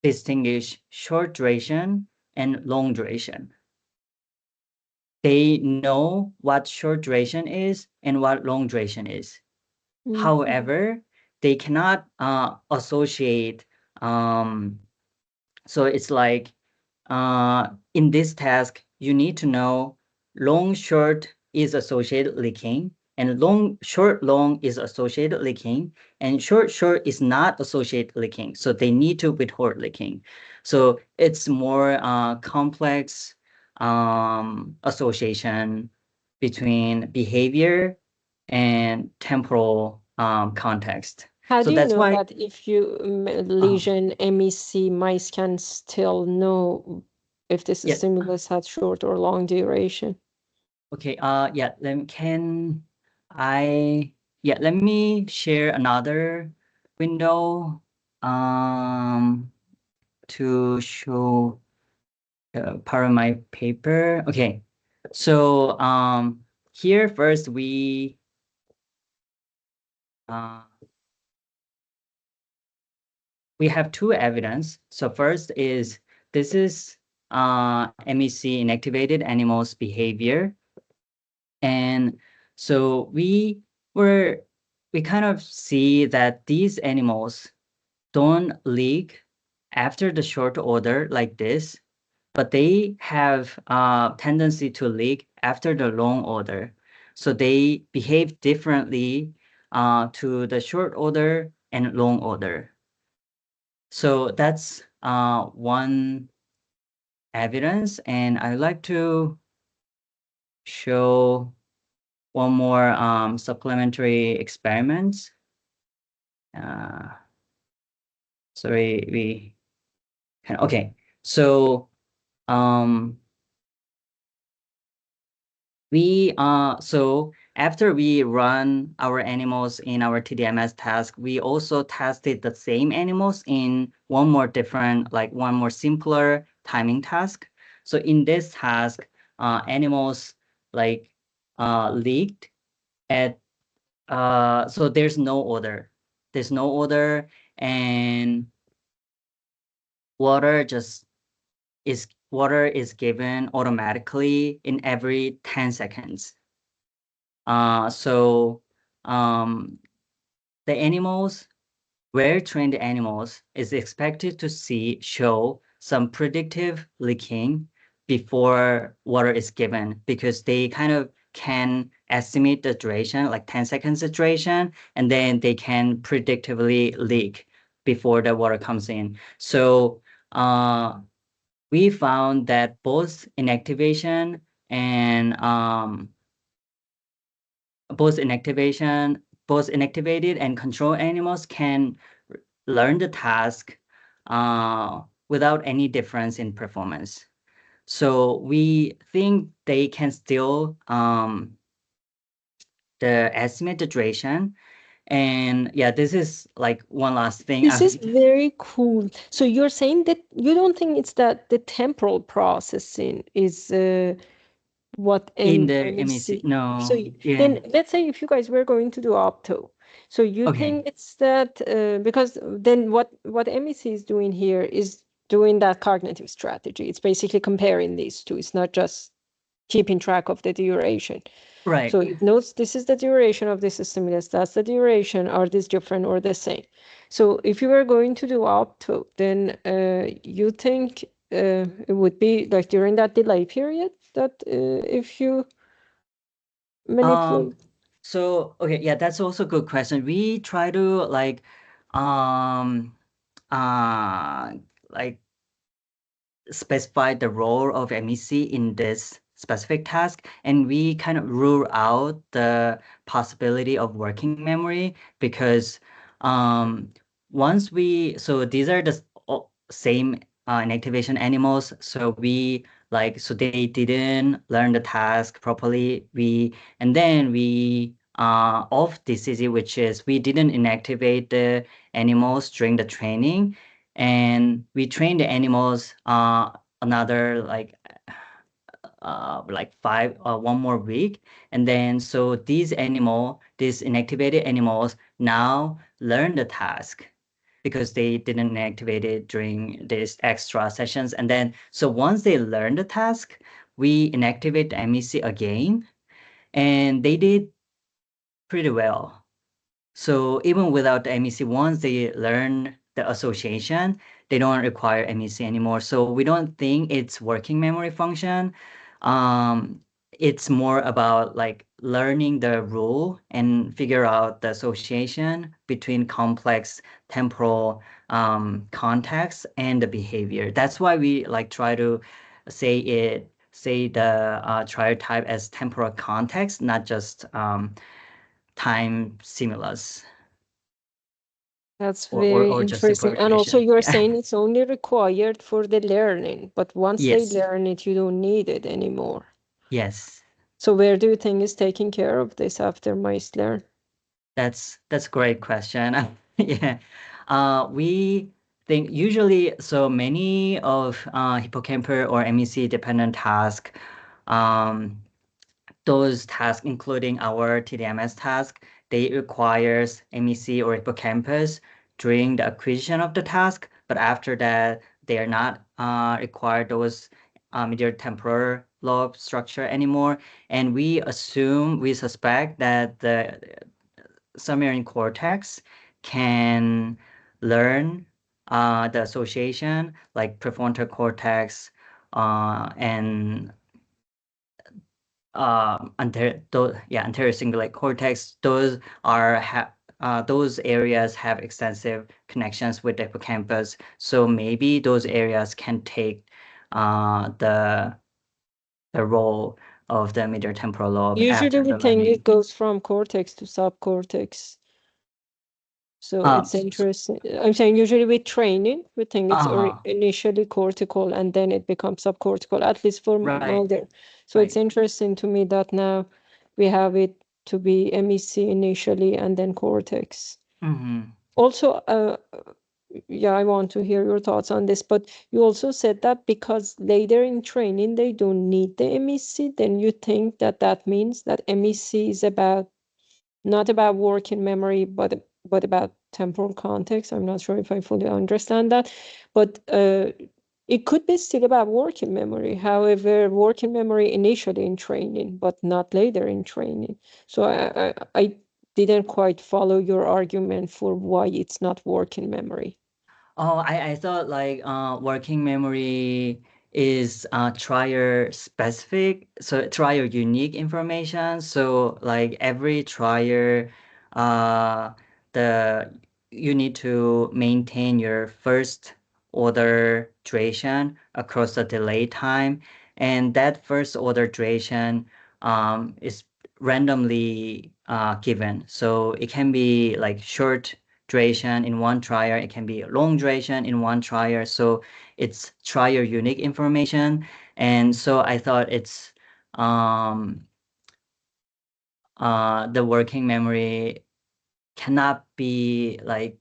distinguish short duration and long duration. They know what short duration is and what long duration is. However, they cannot associate. So it's like in this task, you need to know long short is associated leaking, and long is associated leaking, and short is not associated leaking. So they need to withhold leaking. So it's more complex association between behavior and temporal context. How So do you that's know why. that if you lesion MEC, mice can still know if this Yeah. stimulus had short or long duration? Okay. Yeah. Let me share another window to show part of my paper. Okay. So here first uh we have two evidence. So first is this is MEC inactivated animals behavior. And so we kind of see that these animals don't leak after the short order like this, but they have a tendency to leak after the long order. So they behave differently to the short order and long order. So that's one evidence, and I'd like to show one more supplementary experiments. Sorry, we can, okay. So so after we run our animals in our TDMS task, we also tested the same animals in one more simpler timing task. So in this task, animals leaked at so there's no order. There's no order, and water is given automatically in every 10 seconds. So the animals, well-trained animals, is expected to show some predictive leaking before water is given, because they kind of can estimate the duration, like 10 seconds of duration, and then they can predictively leak before the water comes in. So we found that both inactivation and both inactivated and control animals can learn the task without any difference in performance. So we think they can still estimate the duration. And yeah, this is like one last thing. This is very cool. So you're saying that you don't think it's that the temporal processing is what in the MEC. No. So then let's say if you guys were going to do opto, so you think it's that because then what MEC is doing here is doing that cognitive strategy. It's basically comparing these two. It's not just keeping track of the duration. Right. So it knows this is the duration of this stimulus, that's the duration, are these different or the same? So if you were going to do opto, then you think it would be like during that delay period that if you manipulate? So okay, yeah, that's also a good question. We try to like specify the role of MEC in this specific task, and we kind of rule out the possibility of working memory, because these are the same inactivation animals, so they didn't learn the task properly. And then we off DCZ, which is we didn't inactivate the animals during the training, and we trained the animals another one more week. And then so these inactivated animals now learn the task because they didn't activate it during these extra sessions. And then so once they learn the task, we inactivate the MEC again, and they did pretty well. So even without the MEC, once they learn the association, they don't require MEC anymore. So we don't think it's working memory function. It's more about like learning the rule and figure out the association between complex temporal context and the behavior. That's why we like try to say the triad type as temporal context, not just time stimulus. That's very interesting. And also you're saying it's only required for the learning, but once they learn it, you don't need it anymore. Yes. So where do you think is taking care of this after mice learn? That's a great question. Yeah. We think usually so many of hippocampal or MEC dependent tasks, those tasks, including our TDMS task, they requires MEC or hippocampus during the acquisition of the task, but after that, they are not required those medial temporal lobe structure anymore. And we suspect that the submarine cortex can learn the association, like prefrontal cortex and anterior cingulate cortex. Those areas have extensive connections with the hippocampus. So maybe those areas can take the role of the medial temporal lobe. Usually we think it goes from cortex to subcortex. So it's interesting. I'm saying usually with training, we think it's initially cortical and then it becomes subcortical, at least for Mulder. So it's interesting to me that now we have it to be MEC initially and then cortex. Mm-hmm. Also, yeah, I want to hear your thoughts on this, but you also said that because later in training they don't need the MEC, then you think that that means that MEC is not about working memory, but about temporal context. I'm not sure if I fully understand that, but it could be still about working memory. However, working memory initially in training, but not later in training. So I didn't quite follow your argument for why it's not working memory. Oh, I thought like working memory is trier specific, so trier unique information. So like every trier, uh, the you need to maintain your first order duration across the delay time, and that first order duration is randomly given. So it can be like short duration in one trial. It can be a long duration in one trial. So it's trial unique information. And so I thought it's the working memory cannot be like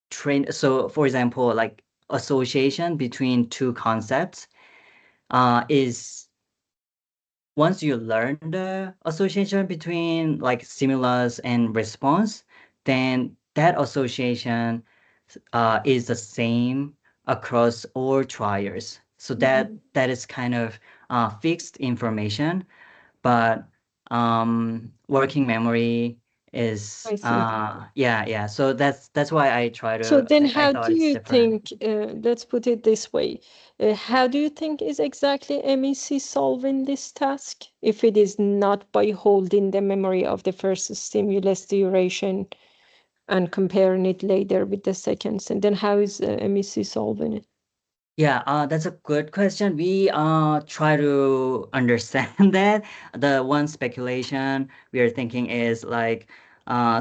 trained. So for example, like association between two concepts is once you learn the association between like stimulus and response, then that association is the same across all trials. So that is kind of fixed information, but working memory is I see. yeah. So that's why I try So to then I how thought do it's you different. think, let's put it this way, how do you think is exactly MEC solving this task if it is not by holding the memory of the first stimulus duration and comparing it later with the seconds? And then how is MEC solving it? Yeah, that's a good question. We try to understand that. The one speculation we are thinking is like,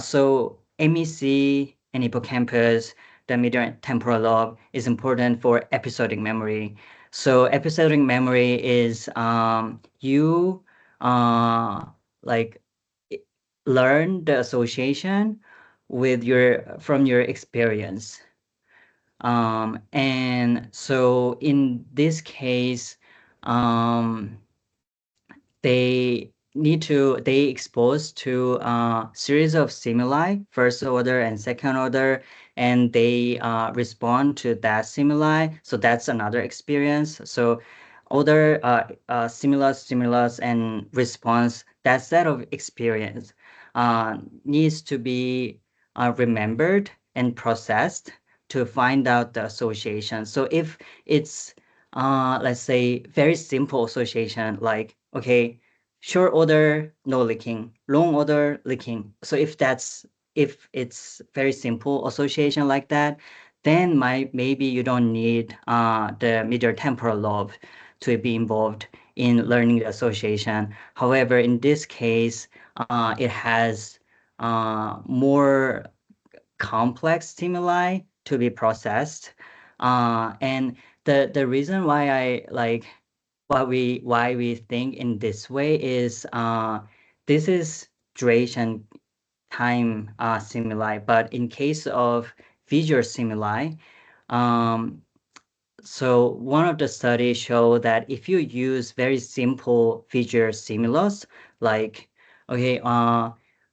so MEC and hippocampus, the medial temporal lobe, is important for episodic memory. So episodic memory is you uh like i- learn the association with your from your experience. And so in this case, um, they expose to a series of stimuli, first order and second order, and they respond to that stimuli. So that's another experience. So order, stimulus, and response, that set of experience needs to be remembered and processed to find out the association. So if it's let's say very simple association like okay, short order no leaking, long order leaking. So if it's very simple association like that, then maybe you don't need the medial temporal lobe to be involved in learning the association. However, in this case, it has more complex stimuli to be processed. And the reason why I like why we think in this way is this is duration time stimuli, but in case of visual stimuli, um, so one of the studies show that if you use very simple visual stimulus, like okay,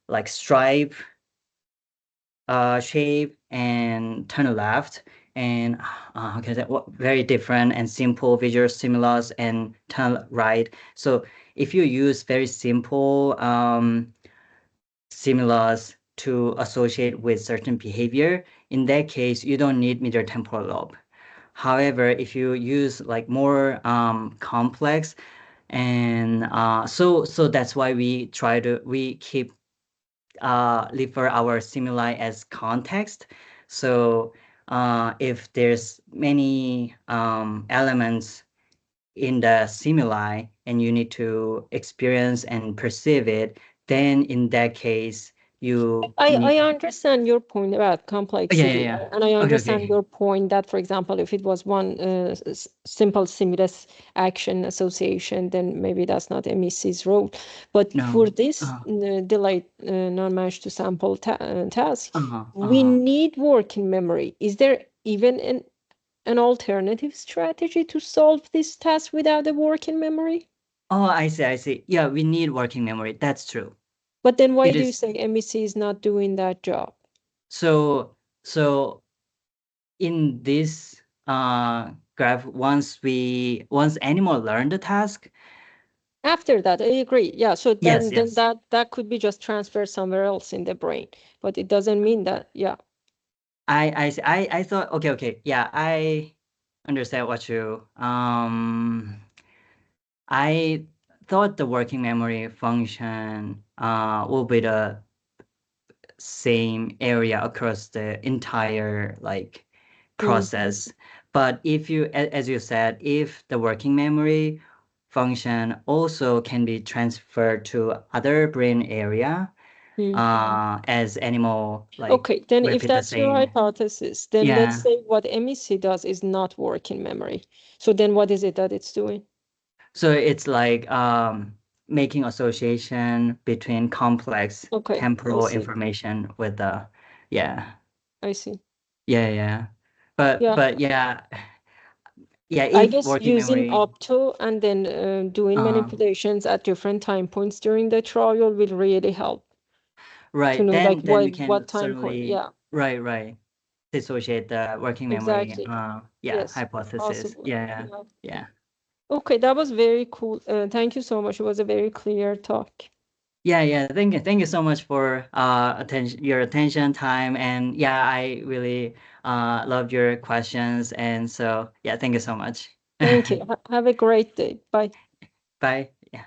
like stripe shape and turn left and how can I say very different and simple visual stimulus and turn right. So if you use very simple stimulus to associate with certain behavior, in that case, you don't need medial temporal lobe. However, if you use like more complex and so that's why we keep refer our stimuli as context. So if there's many elements in the stimuli and you need to experience and perceive it, then in that case, I understand your point about complexity, Yeah. and I understand Okay. your point that, for example, if it was one simple stimulus action association, then maybe that's not MEC's role. But for No. this delayed non-match to sample task, we Uh-huh. need working memory. Is there even an alternative strategy to solve this task without a working memory? Oh, I see. Yeah, we need working memory. That's true. But then why It do you is say MEC is not doing that job? so in this graph, once animal learn the task, After that, I agree. Yeah, so then yes. that could be just transferred somewhere else in the brain, but it doesn't mean that. Yeah. I thought okay. Yeah, I understand what you I thought the working memory function will be the same area across the entire like process. But if you, as you said, if the working memory function also can be transferred to other brain area, as animal like Okay, then if repeat the that's your same, hypothesis, then let's yeah. say what MEC does is not working memory. So then what is it that it's doing? So it's like making association between complex Okay, I temporal see. information with the, yeah, I see. yeah. But Yeah, yeah, I if guess working using memory, up to and then doing uh, manipulations at different time points during the trial will really help to right, know like then we what can time point. certainly, Yeah, right, dissociate the working memory, exactly. yeah, Yes, hypothesis. possible. Yeah, Yeah. yeah. Okay, that was very cool. Thank you so much. It was a very clear talk. Yeah. Thank you so much for your attention, time, and yeah, I really loved your questions, and so yeah, thank you so much. Thank you. Have a great day. Bye. Bye. Yeah.